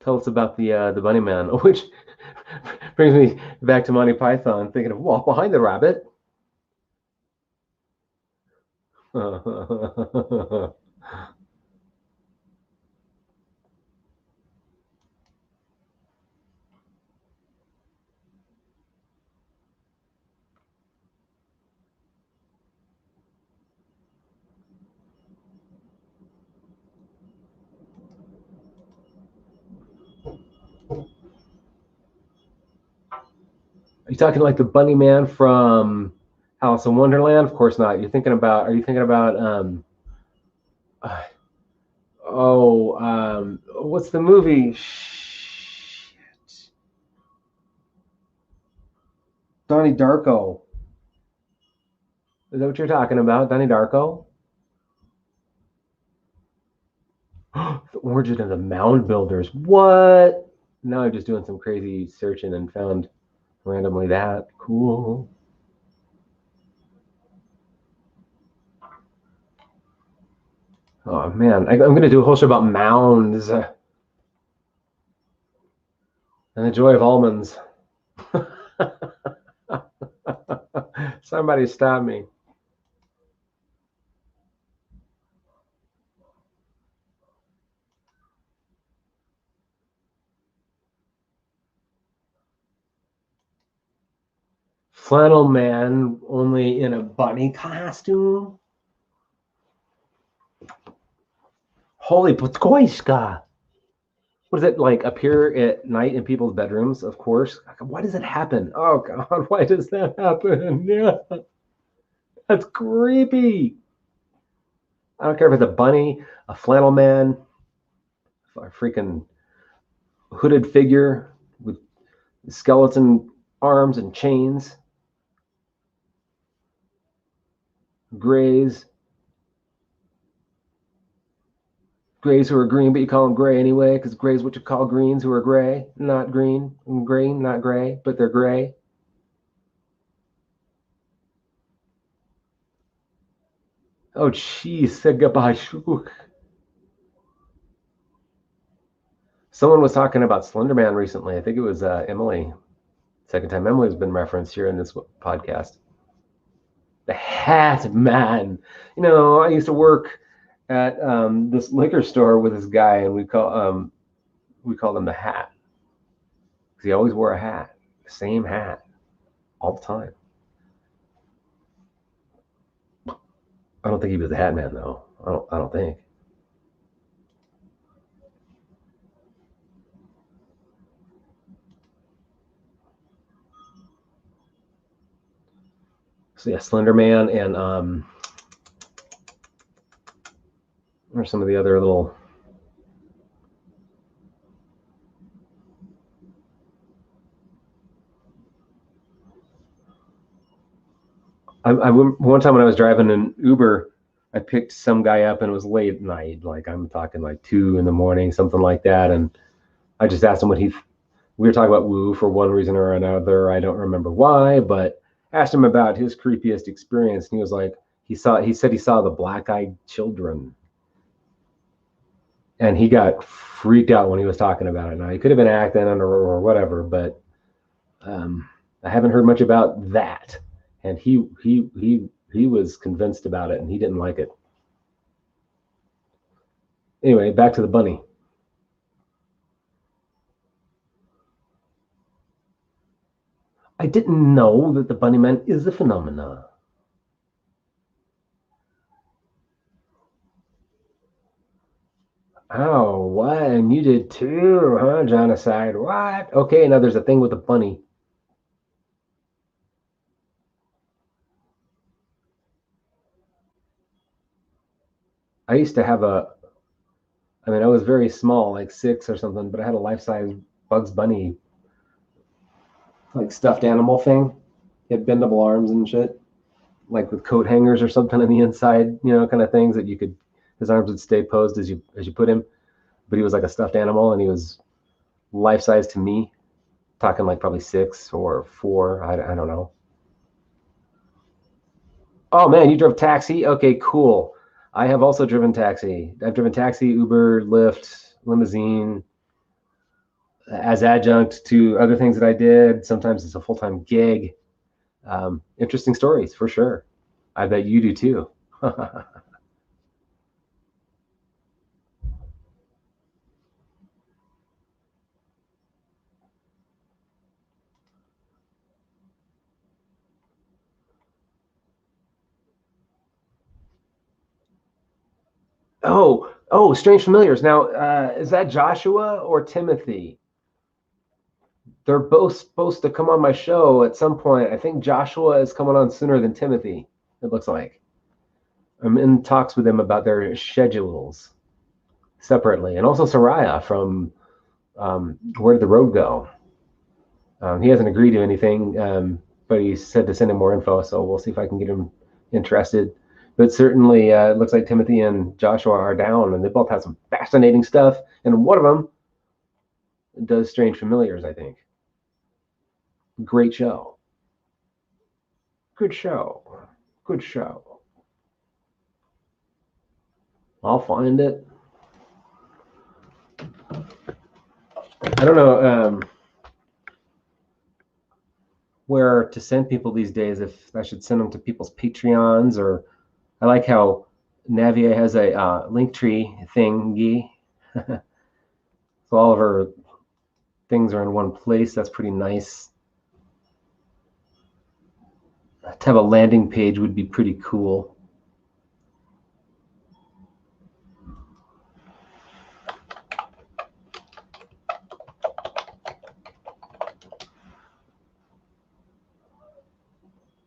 Tell us about the bunny man, which brings me back to Monty Python, thinking of walk behind the rabbit. Are you talking like the bunny man from Alice in Wonderland? Of course not. You're thinking about. Are you thinking about? Uh, what's the movie? Shit. Donnie Darko. Is that what you're talking about? Donnie Darko? The Origin of the Mound Builders. What? Now I'm just doing some crazy searching and found randomly that. Cool. Oh man, I'm going to do a whole show about mounds and the joy of almonds. Somebody stop me. Flannel man, only in a bunny costume. Holy Potkoiska. What does it like appear at night in people's bedrooms? Of course. Why does it happen? Oh God, why does that happen? Yeah, that's creepy. I don't care if it's a bunny, a flannel man, a freaking hooded figure with skeleton arms and chains, grays, grays who are green, but you call them gray anyway, because gray's what you call greens who are gray, not green, green, not gray, but they're gray. Oh, jeez, goodbye. Someone was talking about Slenderman recently. I think it was Emily. Second time Emily's been referenced here in this podcast. The Hat Man. You know, I used to work at this liquor store with this guy, and we called him the Hat because he always wore a hat, the same hat, all the time. I don't think he was the Hat Man though. I don't think. So yeah, Slender Man and or some of the other little. One time when I was driving an Uber, I picked some guy up and it was late at night, like I'm talking like 2 in the morning, something like that, and I just asked him what he. We were talking about Woo for one reason or another. I don't remember why, but asked him about his creepiest experience, and he was like, he said he saw the black-eyed children, and he got freaked out when he was talking about it. Now he could have been acting or whatever, but I haven't heard much about that. And he was convinced about it, and he didn't like it. Anyway, back to the bunny. I didn't know that the bunny man is a phenomena. Oh, what? And you did too, huh? Genocide. What? Okay, now there's a thing with the bunny. I used to have I mean, I was very small, like 6 or something, but I had a life-size Bugs Bunny, like stuffed animal thing. He had bendable arms and shit, like with coat hangers or something on the inside, kind of things that his arms would stay posed as you put him. But he was like a stuffed animal, and he was life-size to me, talking like probably 6 or 4. I don't know. Oh man, you drove taxi? Okay, cool. I have also driven taxi. I've driven taxi, Uber, Lyft, limousine as adjunct to other things that I did. Sometimes it's a full-time gig. Interesting stories for sure. I bet you do too. Oh, Strange Familiars. Now, is that Joshua or Timothy? They're both supposed to come on my show at some point. I think Joshua is coming on sooner than Timothy, it looks like. I'm in talks with them about their schedules separately. And also Soraya from Where Did the Road Go? He hasn't agreed to anything, but he said to send him more info, so we'll see if I can get him interested. But certainly, it looks like Timothy and Joshua are down, and they both have some fascinating stuff. And one of them does Strange Familiars, I think. Great show. Good show. Good show. I'll find it. I don't know where to send people these days, if I should send them to people's Patreons, or I like how Navier has a Linktree thingy. So all of our things are in one place. That's pretty nice. To have a landing page would be pretty cool.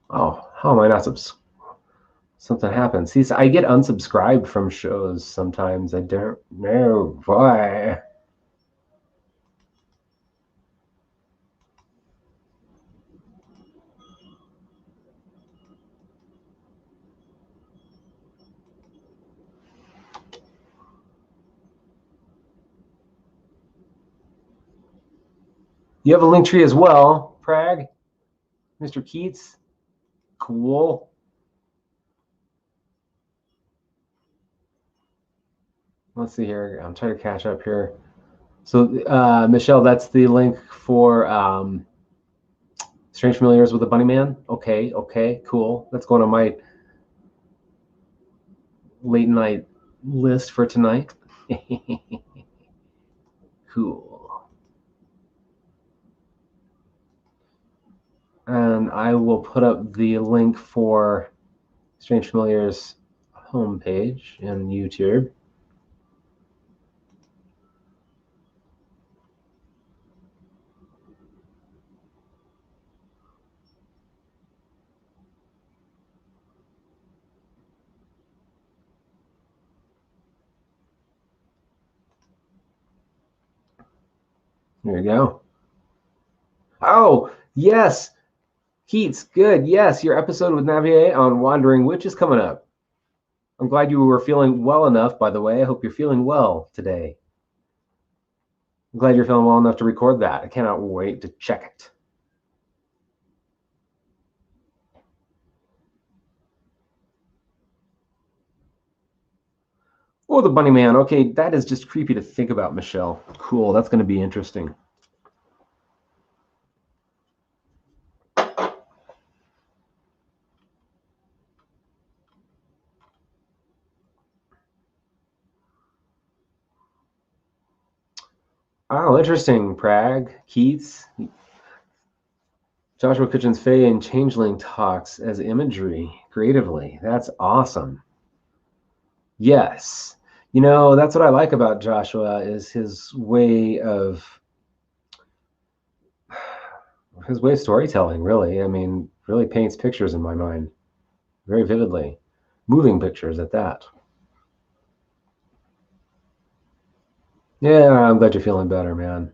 Oh, how am I not something happens? See, I get unsubscribed from shows sometimes. I don't know why. You have a link tree as well, Prague, Mr. Keats. Cool. Let's see here. I'm trying to catch up here. So, Michelle, that's the link for Strange Familiars with the Bunny Man. Okay, cool. That's going on my late night list for tonight. Cool. And I will put up the link for Strange Familiars homepage in YouTube. There you go. Oh, yes. Keats, good. Yes, your episode with Navier on Wandering Witch is coming up. I'm glad you were feeling well enough, by the way. I hope you're feeling well today. I'm glad you're feeling well enough to record that. I cannot wait to check it. Oh, the Bunny Man. Okay, that is just creepy to think about, Michelle. Cool, that's going to be interesting. Oh, interesting, Prague, Keats. Joshua Kitchens Faye and Changeling talks as imagery creatively. That's awesome. Yes. That's what I like about Joshua is his way of storytelling, really. I mean, really paints pictures in my mind very vividly. Moving pictures at that. Yeah, I'm glad you're feeling better, man.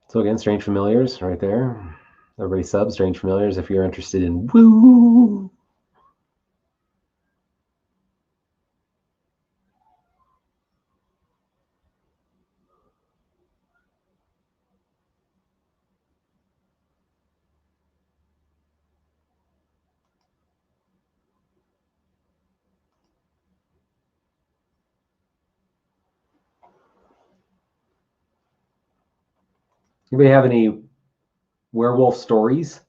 So again, Strange Familiars right there. Everybody sub Strange Familiars if you're interested in woo. Anybody have any werewolf stories?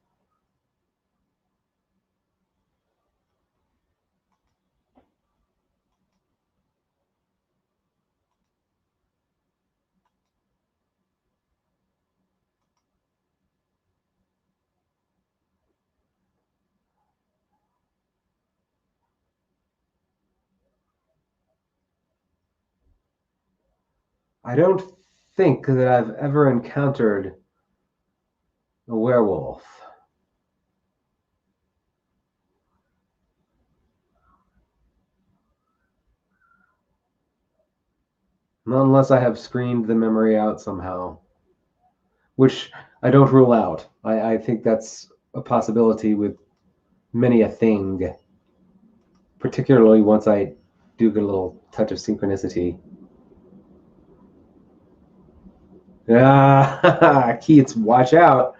I don't think that I've ever encountered a werewolf. Not unless I have screened the memory out somehow, which I don't rule out. I think that's a possibility with many a thing, particularly once I do get a little touch of synchronicity. Ah, Keats, watch out.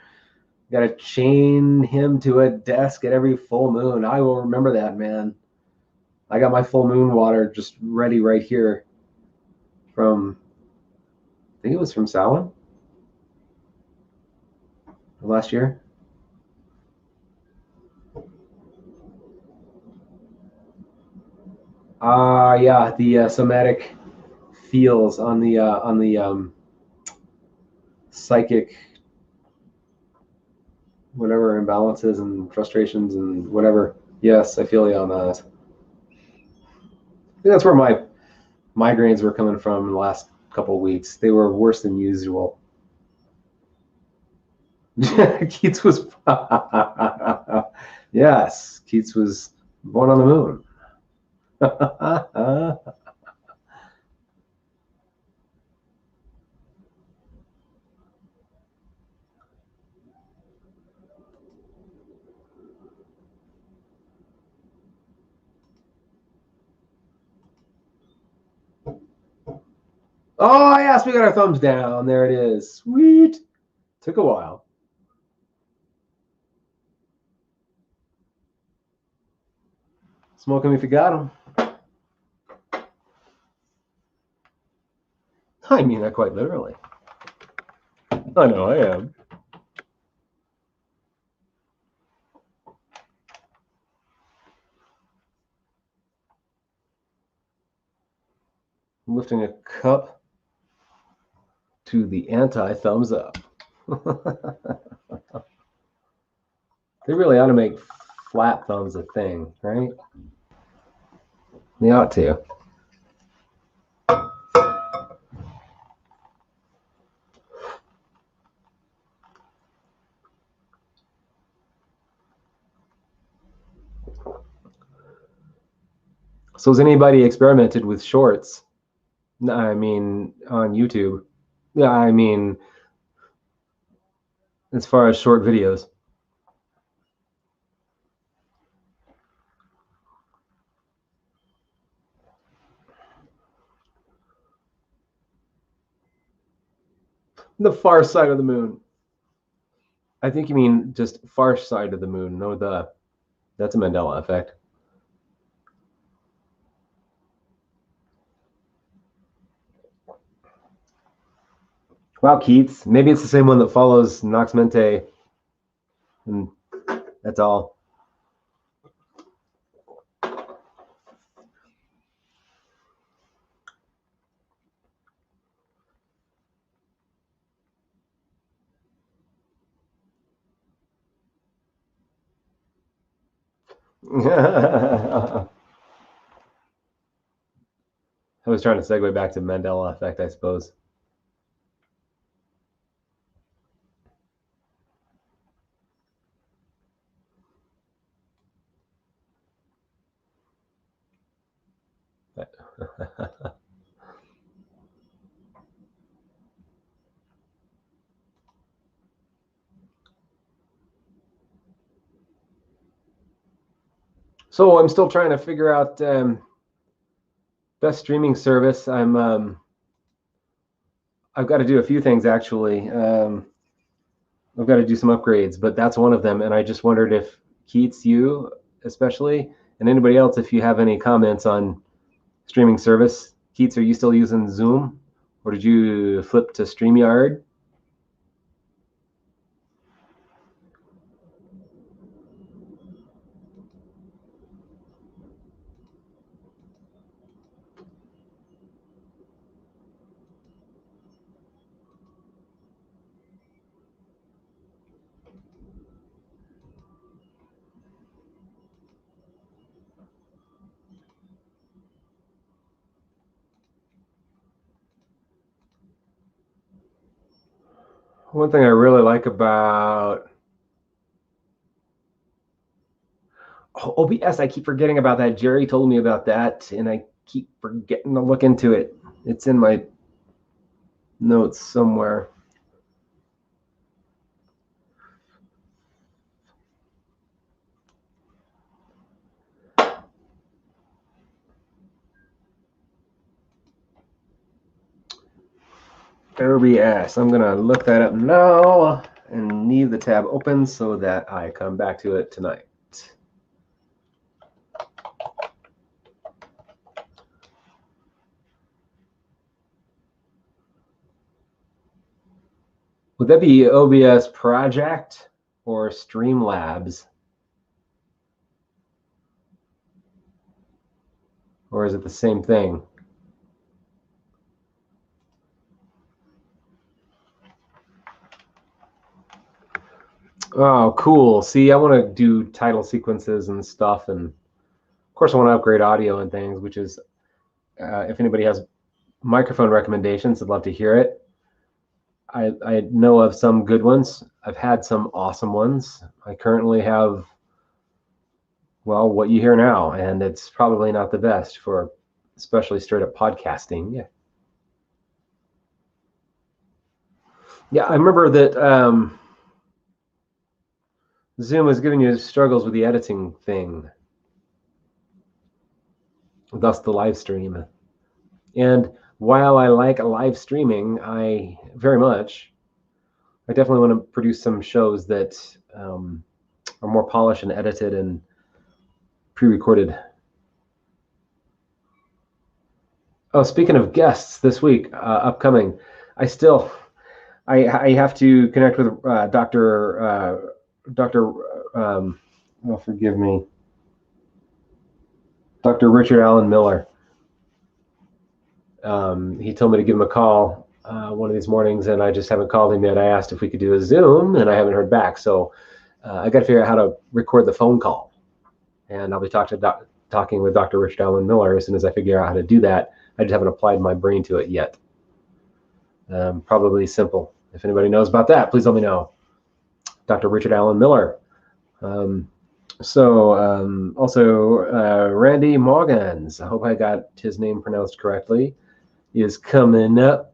Got to chain him to a desk at every full moon. I will remember that, man. I got my full moon water just ready right here from, I think it was from Samhain last year. Yeah, the somatic feels on the psychic whatever imbalances and frustrations and whatever. Yes, I feel you on that. I think that's where my migraines were coming from in the last couple of weeks. They were worse than usual. Keats was yes, Keats was born on the moon. Oh yes, we got our thumbs down. There it is. Sweet. Took a while. Smoke 'em if you got 'em. I mean that quite literally. I know I am. I'm lifting a cup to the anti thumbs up. They really ought to make flat thumbs a thing, right? They ought to. So has anybody experimented with shorts? I mean, on YouTube. Yeah, I mean, as far as short videos. The far side of the moon. I think you mean just far side of the moon. No, that's a Mandela effect. Wow, Keats. Maybe it's the same one that follows Nox Mente, and that's all. I was trying to segue back to Mandela effect, I suppose. So I'm still trying to figure out best streaming service. I've got to do a few things actually. I've got to do some upgrades, but that's one of them. And I just wondered if Keats, you especially, and anybody else, if you have any comments on streaming service. Keats, are you still using Zoom, or did you flip to StreamYard? One thing I really like about OBS, I keep forgetting about that. Jerry told me about that, and I keep forgetting to look into it. It's in my notes somewhere. OBS. I'm going to look that up now and leave the tab open so that I come back to it tonight. Would that be OBS Project or Streamlabs? Or is it the same thing? Oh, cool. See, I want to do title sequences and stuff. And of course, I want to upgrade audio and things, which is, if anybody has microphone recommendations, I'd love to hear it. I know of some good ones. I've had some awesome ones. I currently have, well, what you hear now, and it's probably not the best for especially straight up podcasting. Yeah. Yeah, I remember that Zoom was giving you struggles with the editing thing, thus the live stream. And while I like live streaming, I definitely want to produce some shows that are more polished and edited and pre-recorded. Oh, speaking of guests this week, upcoming, I have to connect with Dr. Oh, forgive me, Dr. Richard Allen Miller. He told me to give him a call one of these mornings, and I just haven't called him yet. I asked if we could do a Zoom, and I haven't heard back. So I got to figure out how to record the phone call, and I'll be talking with Dr. Richard Allen Miller as soon as I figure out how to do that. I just haven't applied my brain to it yet. Probably simple. If anybody knows about that, please let me know. Dr. Richard Allen Miller. Also, Randy Morgans, I hope I got his name pronounced correctly, is coming up.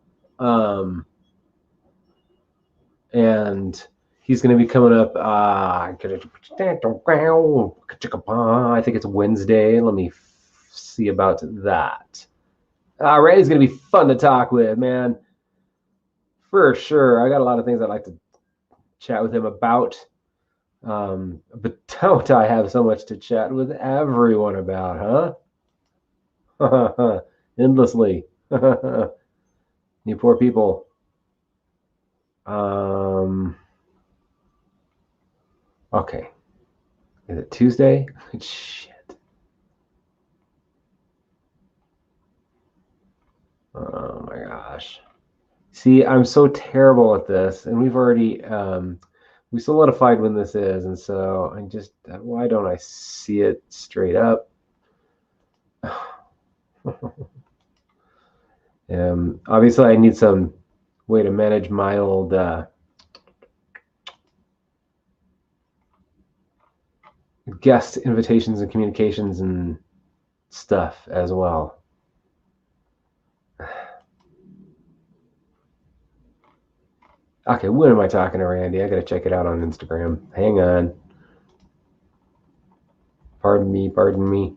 And he's going to be coming up, I think it's Wednesday. Let me see about that. Randy's going to be fun to talk with, man. For sure. I got a lot of things I'd like to chat with him about. But don't I have so much to chat with everyone about, huh? Endlessly. You poor people. Okay. Is it Tuesday? Shit. Oh my gosh. See, I'm so terrible at this, and we've already we solidified when this is, and so I just, why don't I see it straight up? Obviously, I need some way to manage my old guest invitations and communications and stuff as well. Okay, when am I talking to Randy? I gotta check it out on Instagram. Hang on. Pardon me, pardon me.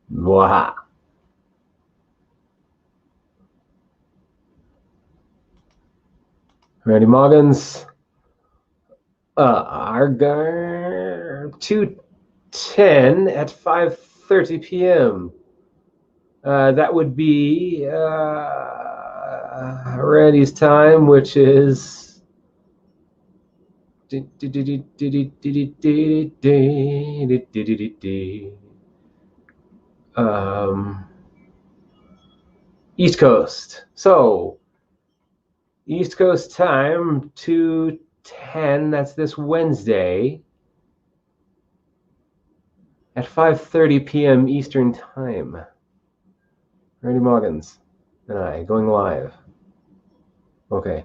Blah. Randy Moggins. Argar 210 at 5:30 p.m. That would be Randy's time, which is East Coast. So East Coast time 2:10. That's this Wednesday at 5:30 p.m. Eastern time. Randy Moggins and I going live. Okay.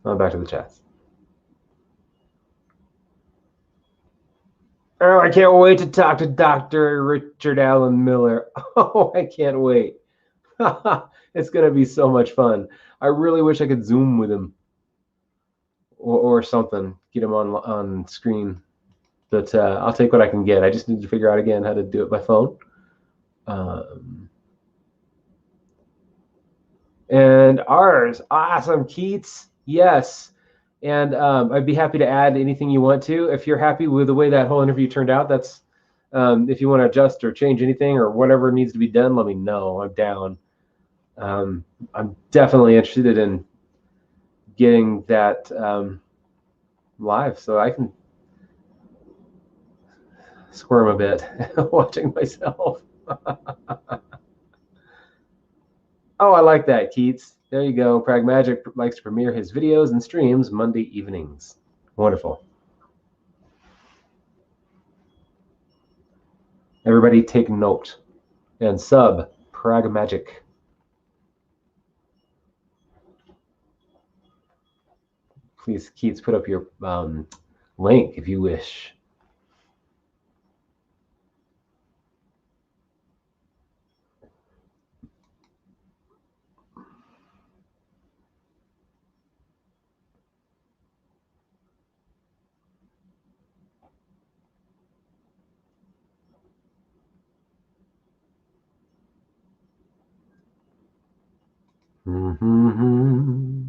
Back to the chats. Oh, I can't wait to talk to Dr. Richard Allen Miller. Oh, I can't wait. It's going to be so much fun. I really wish I could Zoom with him or something, get him on screen. But I'll take what I can get. I just need to figure out again how to do it by phone. And ours, awesome, Keats. Yes. And I'd be happy to add anything you want to. If you're happy with the way that whole interview turned out, that's if you want to adjust or change anything or whatever needs to be done, let me know. I'm down. I'm definitely interested in getting that live so I can squirm a bit watching myself. Oh, I like that, Keats. There you go. Pragmagic likes to premiere his videos and streams Monday evenings. Wonderful. Everybody take note and sub Pragmagic. Please, Keats, put up your link if you wish. Mm-hmm.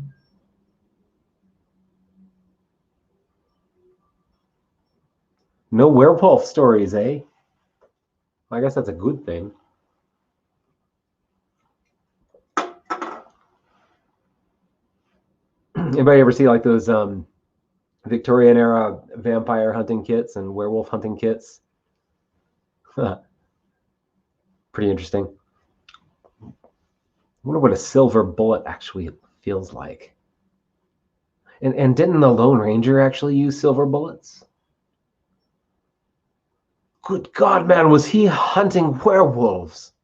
No werewolf stories, eh? I guess that's a good thing. Anybody ever see like those Victorian era vampire hunting kits and werewolf hunting kits? Pretty interesting. I wonder what a silver bullet actually feels like. And didn't the Lone Ranger actually use silver bullets? Good God, man, was he hunting werewolves?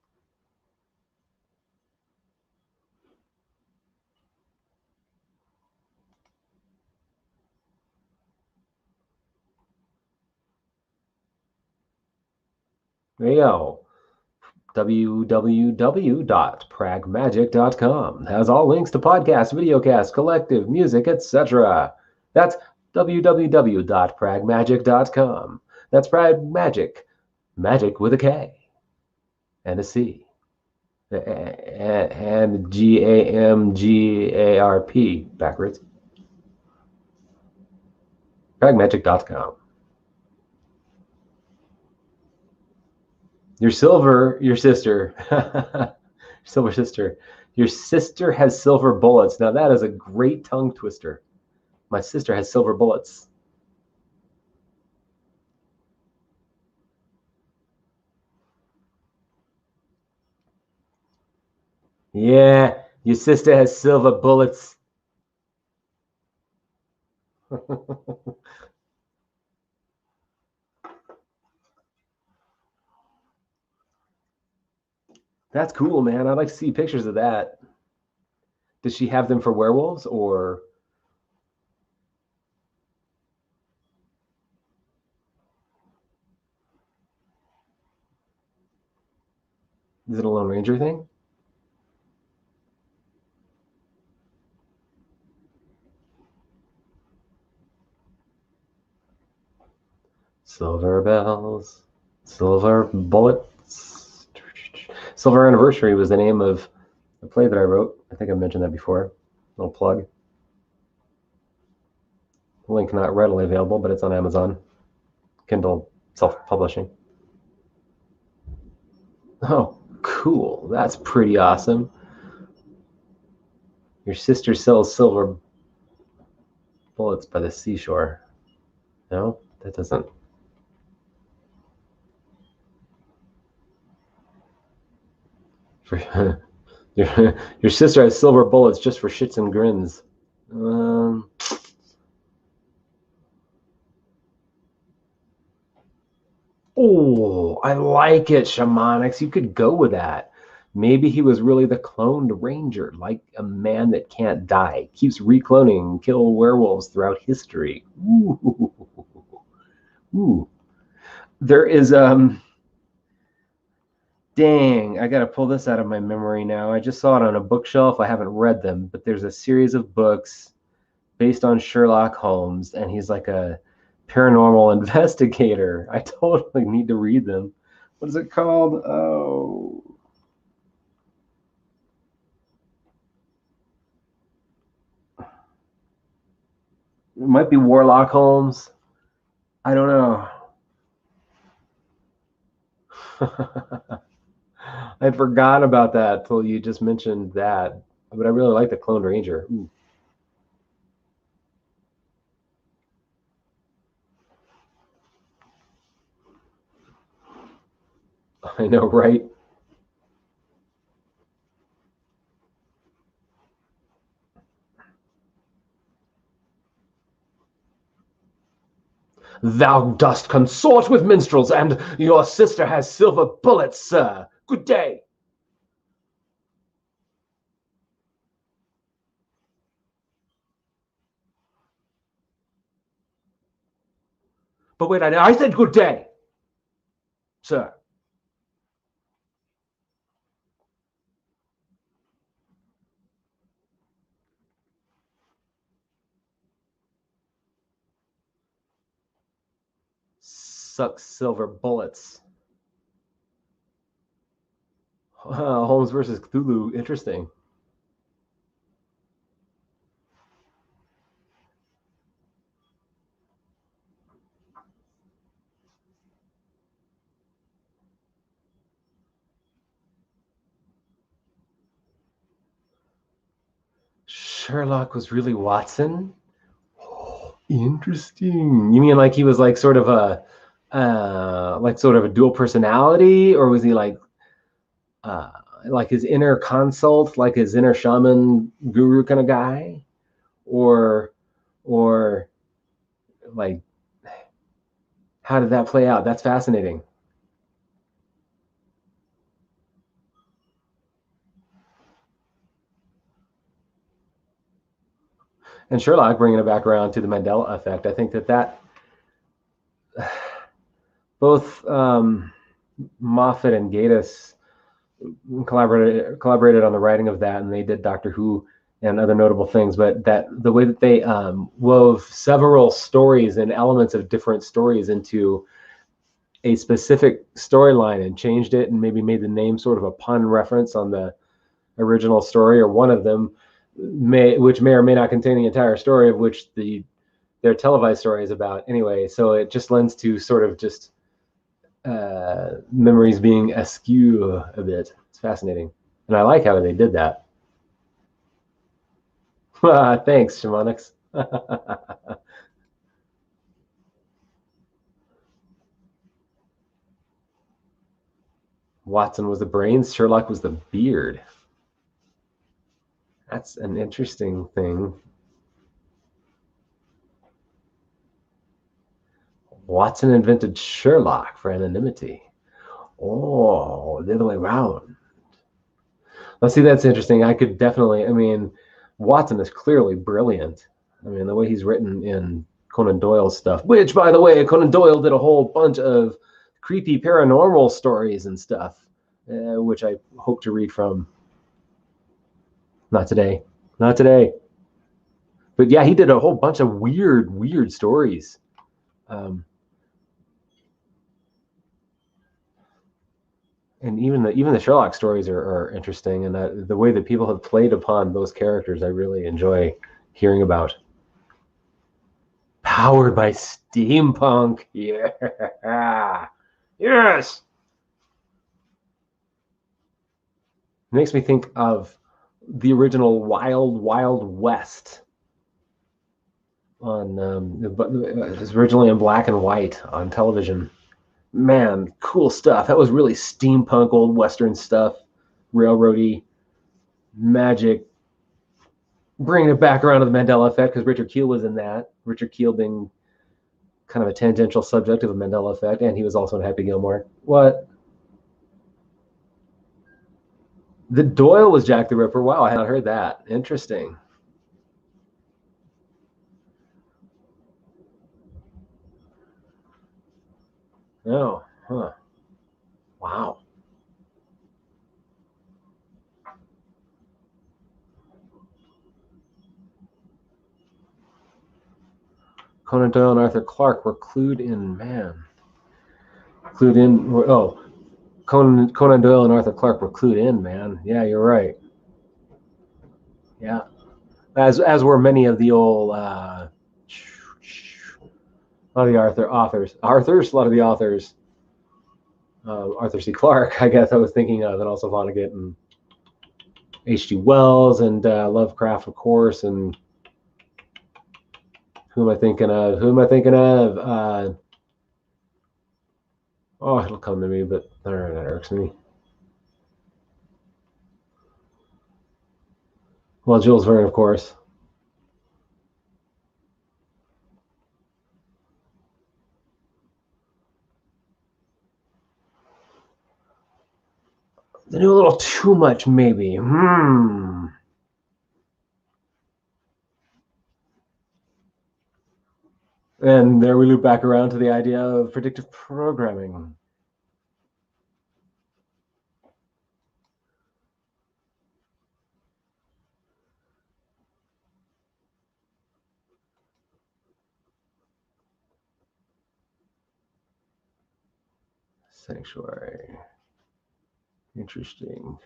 There you go. www.pragmagic.com has all links to podcasts, videocasts, collective, music, etc. That's www.pragmagic.com. That's Pragmagic, magic with a K and a C, and GAMGARP backwards. Pragmagic.com. Your sister, silver sister. Your sister has silver bullets. Now that is a great tongue twister. My sister has silver bullets. Yeah, your sister has silver bullets. That's cool, man. I'd like to see pictures of that. Does she have them for werewolves or? Is it a Lone Ranger thing? Silver bells, silver bullets. Silver Anniversary was the name of the play that I wrote. I think I mentioned that before. Little plug. Link not readily available, but it's on Amazon. Kindle self-publishing. Oh, cool. That's pretty awesome. Your sister sells silver bullets by the seashore. No, that doesn't. Your sister has silver bullets just for shits and grins. Um, oh, I like it, Shamanics. You could go with that. Maybe he was really the cloned ranger, like a man that can't die, keeps recloning, kill werewolves throughout history. Ooh, ooh. There is dang, I gotta pull this out of my memory now. I just saw it on a bookshelf. I haven't read them, but there's a series of books based on Sherlock Holmes, and he's like a paranormal investigator. I totally need to read them. What is it called? Oh, it might be Warlock Holmes. I don't know. I'd forgotten about that till you just mentioned that. But I really like the Clone Ranger. Ooh, I know, right? Thou dost consort with minstrels, and your sister has silver bullets, sir. Good day. But wait, I said good day, sir. Sucks silver bullets. Holmes versus Cthulhu. Interesting. Sherlock was really Watson? Oh, interesting. You mean like he was like sort of a like sort of a dual personality, or was he uh like his inner consult, like his inner shaman guru kind of guy? Or or like how did that play out? That's fascinating. And Sherlock, bringing it back around to the Mandela effect, I think that both Moffat and Gatiss collaborated on the writing of that, and they did Doctor Who and other notable things. But that the way that they wove several stories and elements of different stories into a specific storyline and changed it, and maybe made the name sort of a pun reference on the original story, or one of them, which may or may not contain the entire story of which their televised story is about. Anyway, so it just lends to sort of just memories being askew a bit. It's fascinating, and I like how they did that. Thanks, Shamanics. Watson was the brains, Sherlock was the beard. That's an interesting thing. Watson invented Sherlock for anonymity. Oh, the other way around. Let's see, that's interesting. I could definitely, I mean, Watson is clearly brilliant. I mean, the way he's written in Conan Doyle's stuff, which, by the way, Conan Doyle did a whole bunch of creepy paranormal stories and stuff. which I hope to read from. Not today. Not today. But yeah, he did a whole bunch of weird stories. Um, and even the Sherlock stories are interesting, and the way that people have played upon those characters, I really enjoy hearing about. Powered by steampunk, yeah, yes. It makes me think of the original Wild Wild West on, but it was originally in black and white on television. Man, cool stuff. That was really steampunk, old Western stuff, railroady magic. Bringing it back around to the Mandela effect because Richard Keel was in that. Richard Keel being kind of a tangential subject of the Mandela effect, and he was also in Happy Gilmore. What? The Doyle was Jack the Ripper. Wow, I had not heard that. Interesting. Oh, huh. Wow. Conan Doyle and Arthur Clarke were clued in, man. Clued in. Oh, Conan Doyle and Arthur Clarke were clued in, man. Yeah, you're right. Yeah, as were many of the old a lot of the a lot of the authors. Arthur C. Clarke, I guess I was thinking of, and also Vonnegut and H.G. Wells and Lovecraft, of course. And who am I thinking of? Who am I thinking of? Oh, it'll come to me, but that irks me. Well, Jules Verne, of course. They knew a little too much, maybe. And there we loop back around to the idea of predictive programming. Sanctuary. Interesting.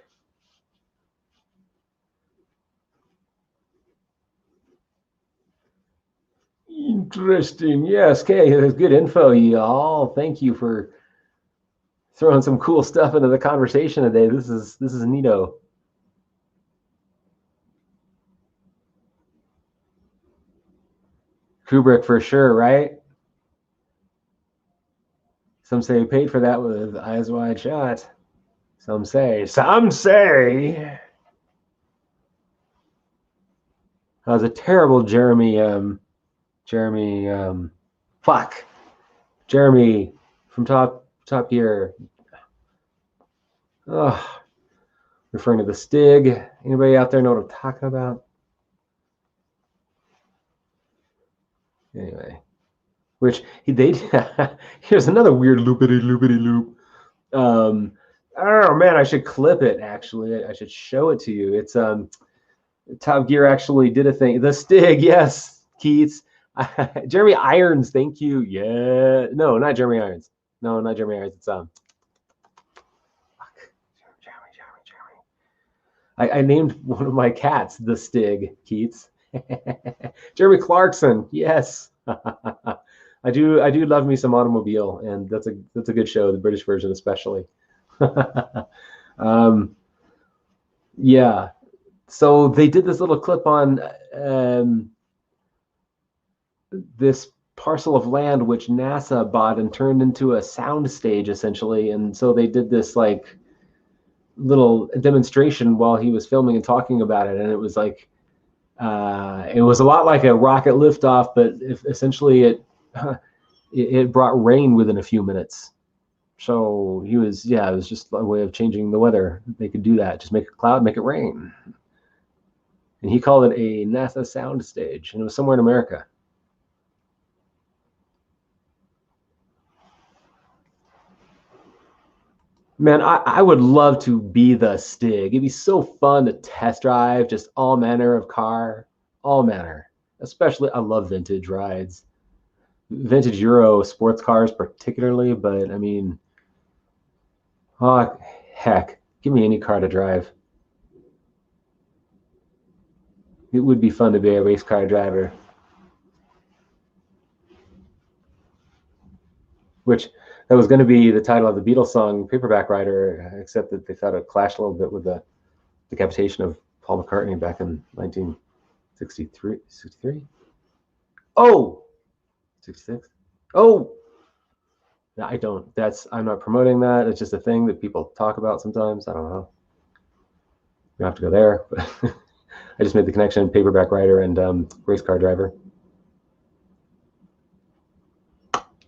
Interesting. Yes. Okay. That's good info, y'all. Thank you for throwing some cool stuff into the conversation today. This is neato. Kubrick for sure, right? Some say he paid for that with Eyes Wide Shut. Some say. Some say. That was a terrible Jeremy. Jeremy. Fuck. Jeremy from Top Gear. Ugh. Referring to the Stig. Anybody out there know what I'm talking about? Anyway, which they here's another weird loopity loop. Oh man, I should clip it. Actually, I should show it to you. It's Top Gear actually did a thing. The Stig, yes, Keats. Jeremy Irons, thank you. Yeah, no, not Jeremy Irons. No, not Jeremy Irons. It's I named one of my cats the Stig, Keats. Jeremy Clarkson, yes. I do love me some Automobile, and that's a good show, the British version especially. um, yeah. So they did this little clip on this parcel of land which NASA bought and turned into a sound stage essentially, and so they did this like little demonstration while he was filming and talking about it, and it was like it was a lot like a rocket liftoff, but essentially it brought rain within a few minutes. So he was, yeah, it was just a way of changing the weather. They could do that, just make a cloud, make it rain. And he called it a NASA sound stage, and it was somewhere in America. Man, I would love to be the Stig. It'd be so fun to test drive just all manner of car, all manner. Especially, I love vintage rides, vintage Euro sports cars particularly. But I mean, oh heck, give me any car to drive. It would be fun to be a race car driver. Which that was going to be the title of the Beatles song "Paperback Writer," except that they thought it clashed a little bit with the decapitation of Paul McCartney back in 1963. 63? Oh, 66. Oh, no, I don't. I'm not promoting that. It's just a thing that people talk about sometimes. I don't know. You don't have to go there, but I just made the connection: paperback writer and race car driver.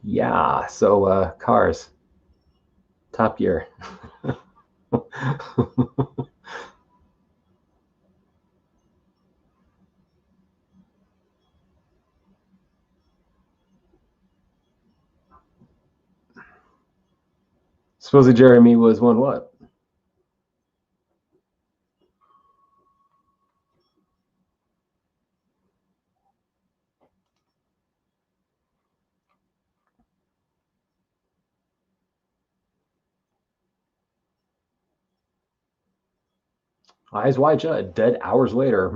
Yeah. So cars, Top Gear. Supposedly Jeremy was one what? Eyes wide shut, dead hours later.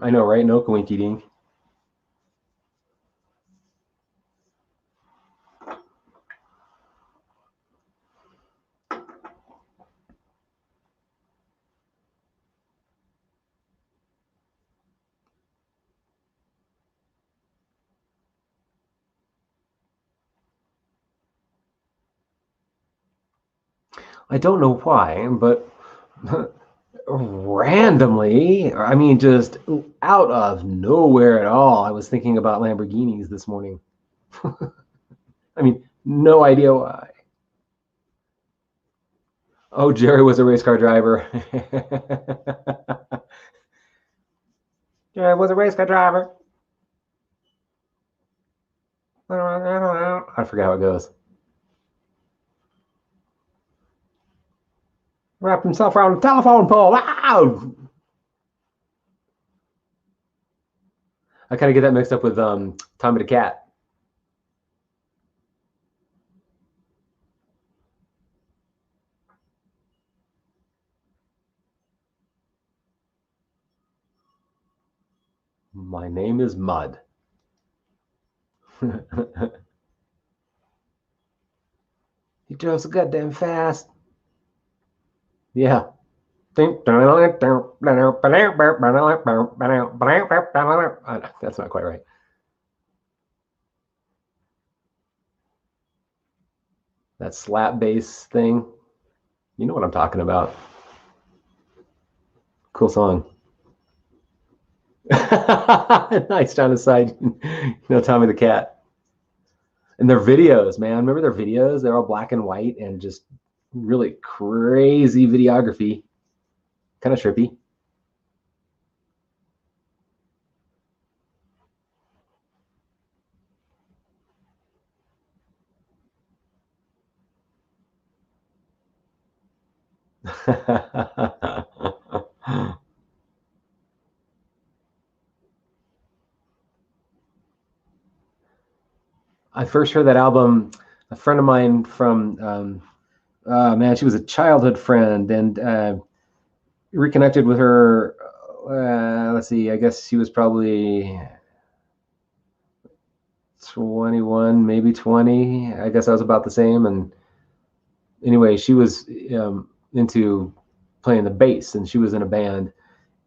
I know, right? No coinky dink. I don't know why, but randomly, I mean, just out of nowhere at all, I was thinking about Lamborghinis this morning. I mean, no idea why. Oh, Jerry was a race car driver. Jerry was a race car driver. I forgot how it goes. Wrapped himself around the telephone pole. Wow! I kind of get that mixed up with Tommy the Cat. My name is Mud. He drove so goddamn fast. Yeah. That's not quite right. That slap bass thing. You know what I'm talking about. Cool song. Nice down the side. Tommy the Cat. And their videos, man. Remember their videos? They're all black and white and just really crazy videography. Kind of trippy. I first heard that album. A friend of mine from, man, she was a childhood friend, and reconnected with her. Let's see, I guess she was probably 21, maybe 20. I guess I was about the same. And anyway, she was into playing the bass, and she was in a band.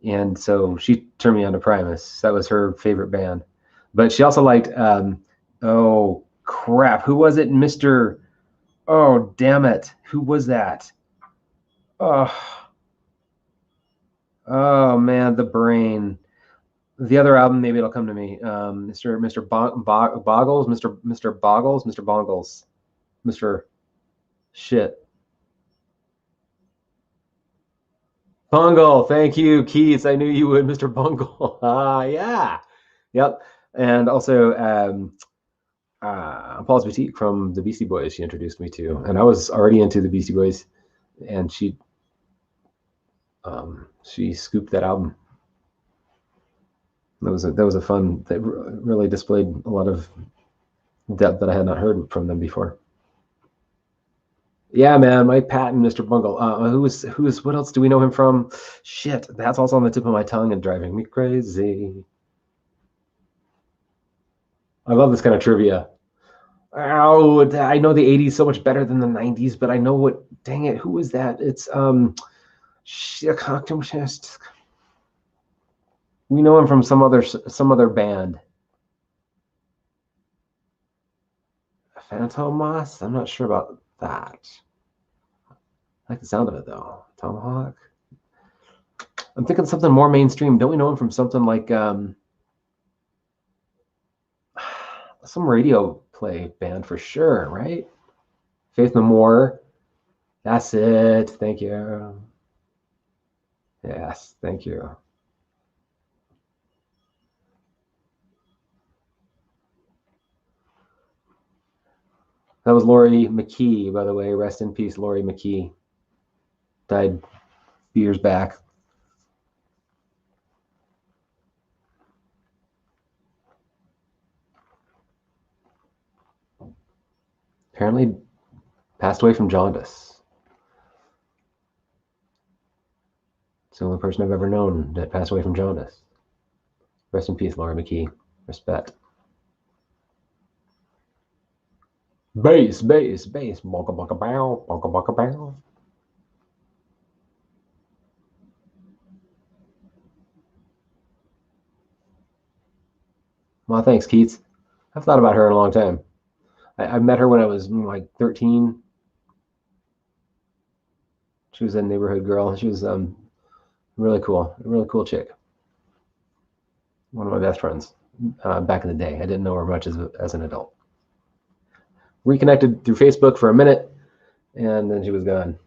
And so she turned me on to Primus. That was her favorite band. But she also liked, oh crap, who was it? Oh, damn it. Who was that? Oh, oh man, the brain. The other album, maybe it'll come to me. Mr. Boggles, Mr. Boggles, Mr. Bongles, Mr. Shit. Bungle, thank you, Keith. I knew you would, Mr. Bungle. Yeah. Yep. And also Paul's Boutique from the Beastie Boys she introduced me to. And I was already into the Beastie Boys and she scooped that album. That was a fun. That really displayed a lot of depth that I had not heard from them before. Yeah, man, Mike Patton, Mr. Bungle. Who is what else do we know him from? Shit, that's also on the tip of my tongue and driving me crazy. I love this kind of trivia. Oh, I know the 80s so much better than the 90s, but I know what, dang it, who was that? It's we know him from some other band. Phantomas? I'm not sure about that. I like the sound of it though. Tomahawk. I'm thinking something more mainstream. Don't we know him from something like some radio play band for sure, right? Faith No More. That's it. Thank you. Yes, thank you. That was Laurie McKee, by the way. Rest in peace, Laurie McKee. Died a few years back. Apparently passed away from jaundice. It's the only person I've ever known that passed away from jaundice. Rest in peace, Laurie McKee. Respect. Bass, bass, bass. Bonka, bonka, bow. Bonka, bonka, bow. Well, thanks, Keats. I've thought about her in a long time. I met her when I was like 13. She was a neighborhood girl. She was really cool, a really cool chick. One of my best friends back in the day. I didn't know her much as an adult. Reconnected through Facebook for a minute, and then she was gone.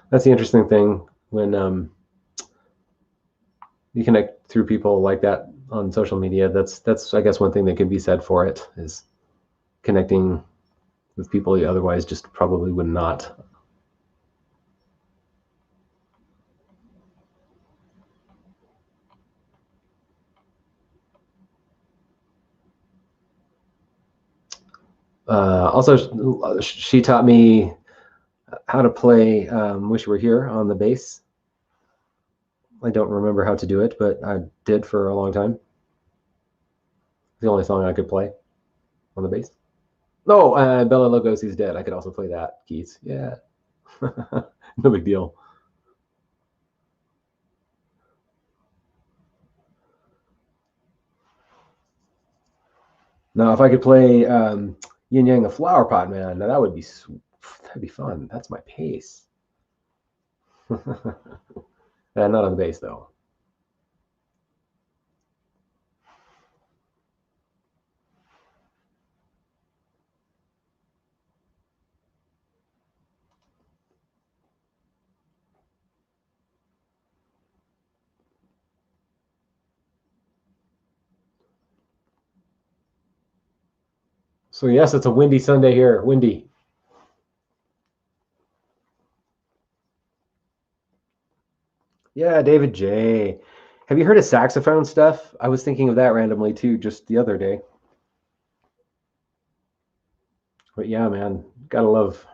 That's the interesting thing when you connect through people like that on social media. That's I guess one thing that can be said for it is connecting with people you otherwise just probably would not. Also, she taught me how to play Wish You Were Here on the bass. I don't remember how to do it, but I did for a long time. The only song I could play on the bass. No, Bela Lugosi's Dead. I could also play that, Keith. Yeah. No big deal. Now, if I could play Yin Yang the Flower Pot Man, now that'd be fun. That's my pace. Not on the bass though. So yes, it's a windy Sunday here. Windy. Yeah, David J. Have you heard of saxophone stuff? I was thinking of that randomly too, just the other day. But yeah, man, gotta love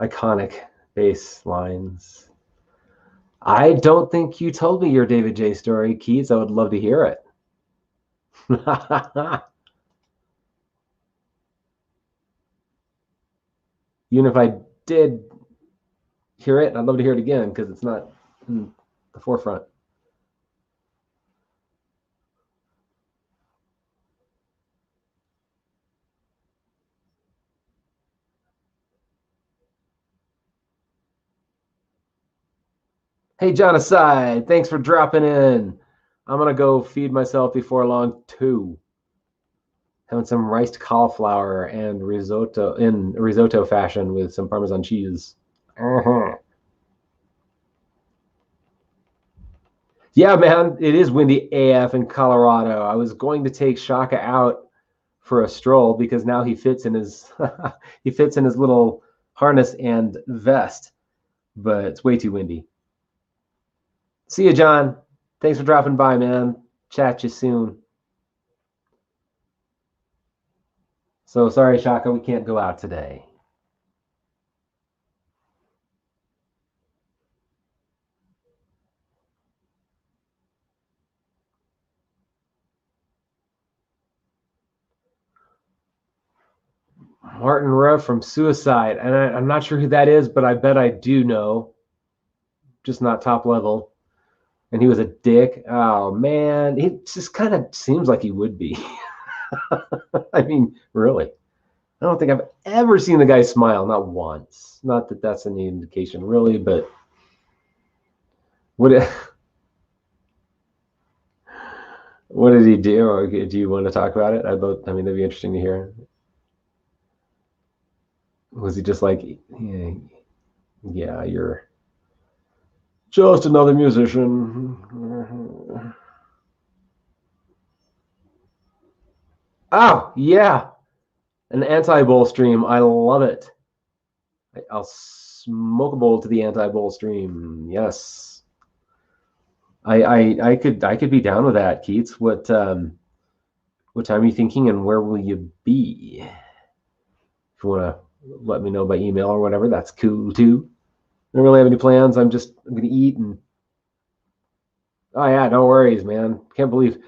iconic bass lines. I don't think you told me your David J story, Keys. I would love to hear it. Even if I did hear it, I'd love to hear it again because it's not in the forefront. Hey, John Aside, thanks for dropping in. I'm gonna go feed myself before long too. Having some riced cauliflower and risotto in risotto fashion with some Parmesan cheese. Uh-huh. Yeah, man, it is windy AF in Colorado. I was going to take Shaka out for a stroll because now he fits in his he fits in his little harness and vest, but it's way too windy. See you, John. Thanks for dropping by, man. Chat you soon. So sorry, Shaka, we can't go out today. Martin Ruff from Suicide, and I'm not sure who that is, but I bet I do know, just not top level. And he was a dick. Oh man, he just kind of seems like he would be. I mean, really. I don't think I've ever seen the guy smile, not once. Not that that's any indication, really, but what what did he do? Or do you want to talk about it? I mean, that'd be interesting to hear. Was he just like, yeah, you're just another musician? Oh, yeah, an anti-bowl stream. I love it. I'll smoke a bowl to the anti-bowl stream. Yes. I could be down with that, Keats. What time are you thinking, and where will you be? If you want to let me know by email or whatever, that's cool too. I don't really have any plans. I'm gonna eat and oh yeah, no worries, man. Can't believe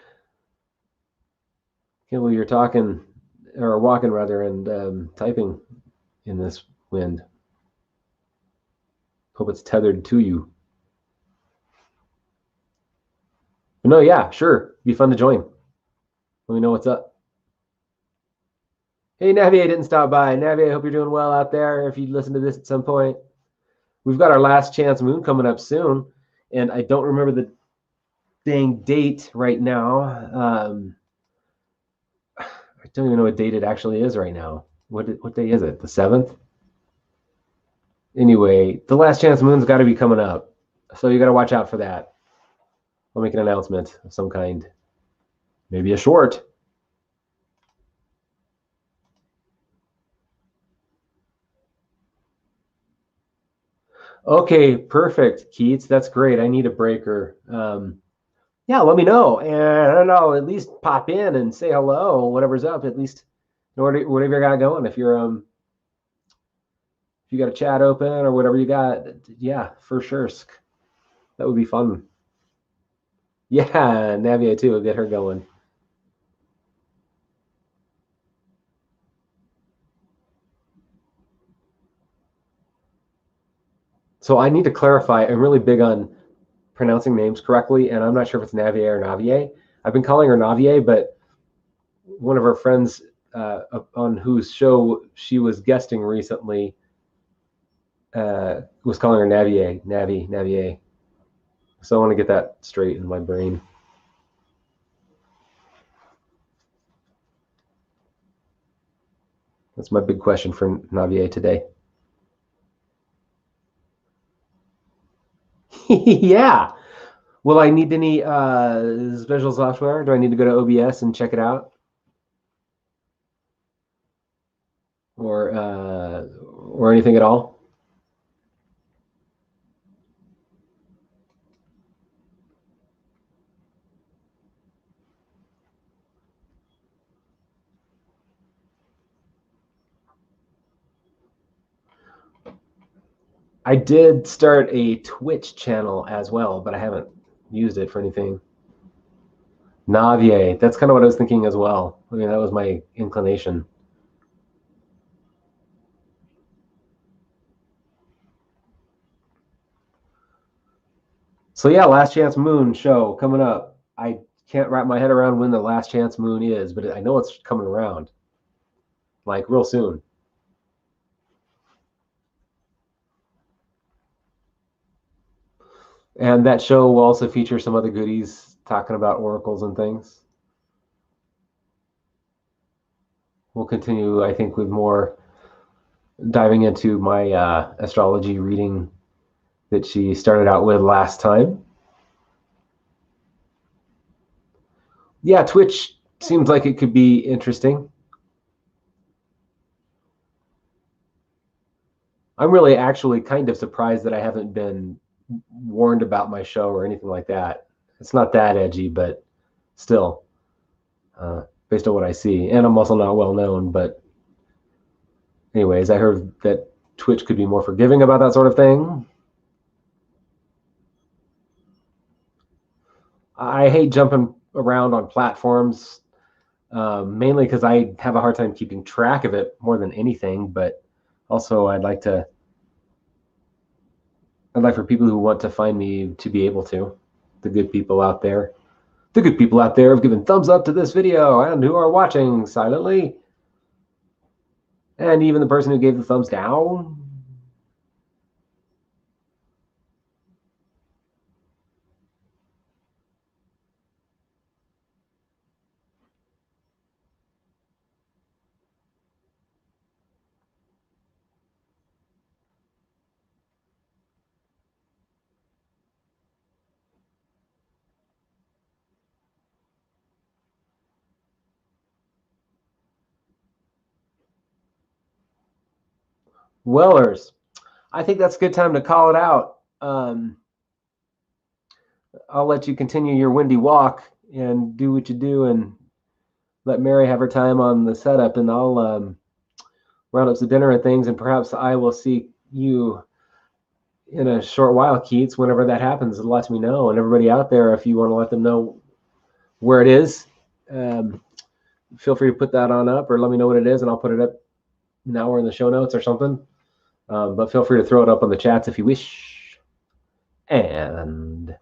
you're talking or walking rather and typing in this wind. Hope it's tethered to you. But no, yeah, sure. Be fun to join. Let me know what's up. Hey, Navi, I didn't stop by. Navi, I hope you're doing well out there. If you listen to this at some point, we've got our last chance moon coming up soon, and I don't remember the dang date right now. I don't even know what date it actually is right now. What day is it? The 7th? Anyway, the last chance moon's got to be coming up, so you got to watch out for that. I'll make an announcement of some kind, maybe a short. Okay, perfect, Keats. That's great. I need a breaker. Yeah, let me know, and I'll at least pop in and say hello, whatever's up. At least whatever you got going. If you got a chat open or whatever you got, yeah, for sure. That would be fun. Yeah, Navia too. We'll get her going. So I need to clarify. I'm really big on pronouncing names correctly, and I'm not sure if it's Navier or Navier. I've been calling her Navier, but one of our friends on whose show she was guesting recently was calling her Navier. So I want to get that straight in my brain. That's my big question for Navier today. Yeah. Will I need any special software? Do I need to go to OBS and check it out? Or anything at all? I did start a Twitch channel as well, but I haven't used it for anything. Navier, that's kind of what I was thinking as well. I mean, that was my inclination. So yeah, Last Chance Moon show coming up. I can't wrap my head around when the Last Chance Moon is, but I know it's coming around, like real soon. And that show will also feature some other goodies talking about oracles and things. We'll continue, I think, with more diving into my astrology reading that she started out with last time. Yeah, Twitch seems like it could be interesting. I'm really actually kind of surprised that I haven't been warned about my show or anything like that. It's not that edgy, but still, based on what I see. And I'm also not well known, but anyways, I heard that Twitch could be more forgiving about that sort of thing. I hate jumping around on platforms, mainly because I have a hard time keeping track of it more than anything. But also, I'd like for people who want to find me to be able to, the good people out there. The good people out there have given thumbs up to this video and who are watching silently. And even the person who gave the thumbs down. Wellers, I think that's a good time to call it out. I'll let you continue your windy walk and do what you do and let Mary have her time on the setup, and I'll round up some dinner and things, and perhaps I will see you in a short while, Keats, whenever that happens. Let me know. And everybody out there, if you want to let them know where it is, feel free to put that on up or let me know what it is, and I'll put it up now or in the show notes or something. But feel free to throw it up on the chats if you wish. And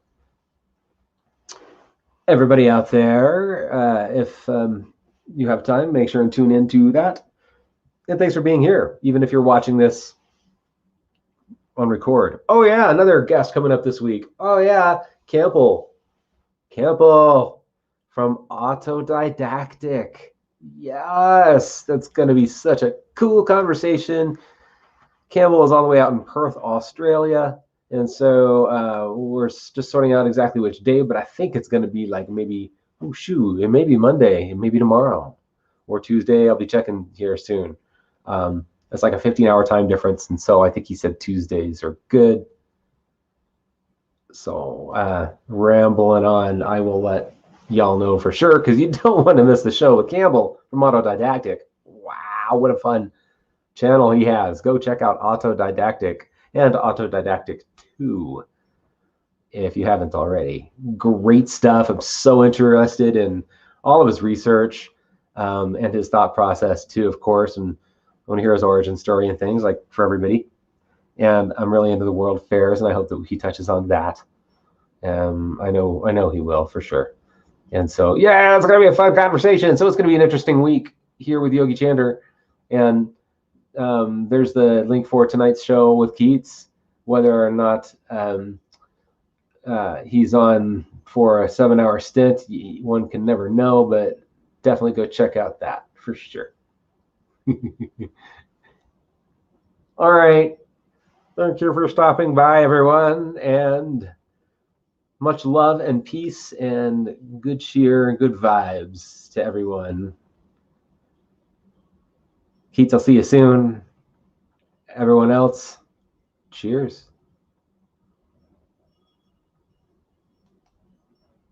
everybody out there, if you have time, make sure and tune into that. And thanks for being here, even if you're watching this on record. Oh, yeah, another guest coming up this week. Oh, yeah, Campbell from Autodidactic. Yes, that's going to be such a cool conversation. Campbell is all the way out in Perth, Australia. And so we're just sorting out exactly which day, but I think it's going to be like maybe, it may be Monday, it may be tomorrow or Tuesday. I'll be checking here soon. It's like a 15-hour time difference. And so I think he said Tuesdays are good. So rambling on, I will let y'all know for sure, because you don't want to miss the show with Campbell from Autodidactic. Wow, what a fun channel he has. Go check out Autodidactic and Autodidactic 2 if you haven't already. Great stuff. I'm so interested in all of his research and his thought process too, of course, and I want to hear his origin story and things, like for everybody. And I'm really into the world fairs, and I hope that he touches on that. I know he will for sure. And so, yeah, it's going to be a fun conversation. So it's going to be an interesting week here with Yogi Chander. And there's the link for tonight's show with Keats. Whether or not he's on for a 7-hour stint, one can never know, but definitely go check out that for sure. All right. Thank you for stopping by, everyone, and much love and peace and good cheer and good vibes to everyone. Keats, I'll see you soon. Everyone else, cheers.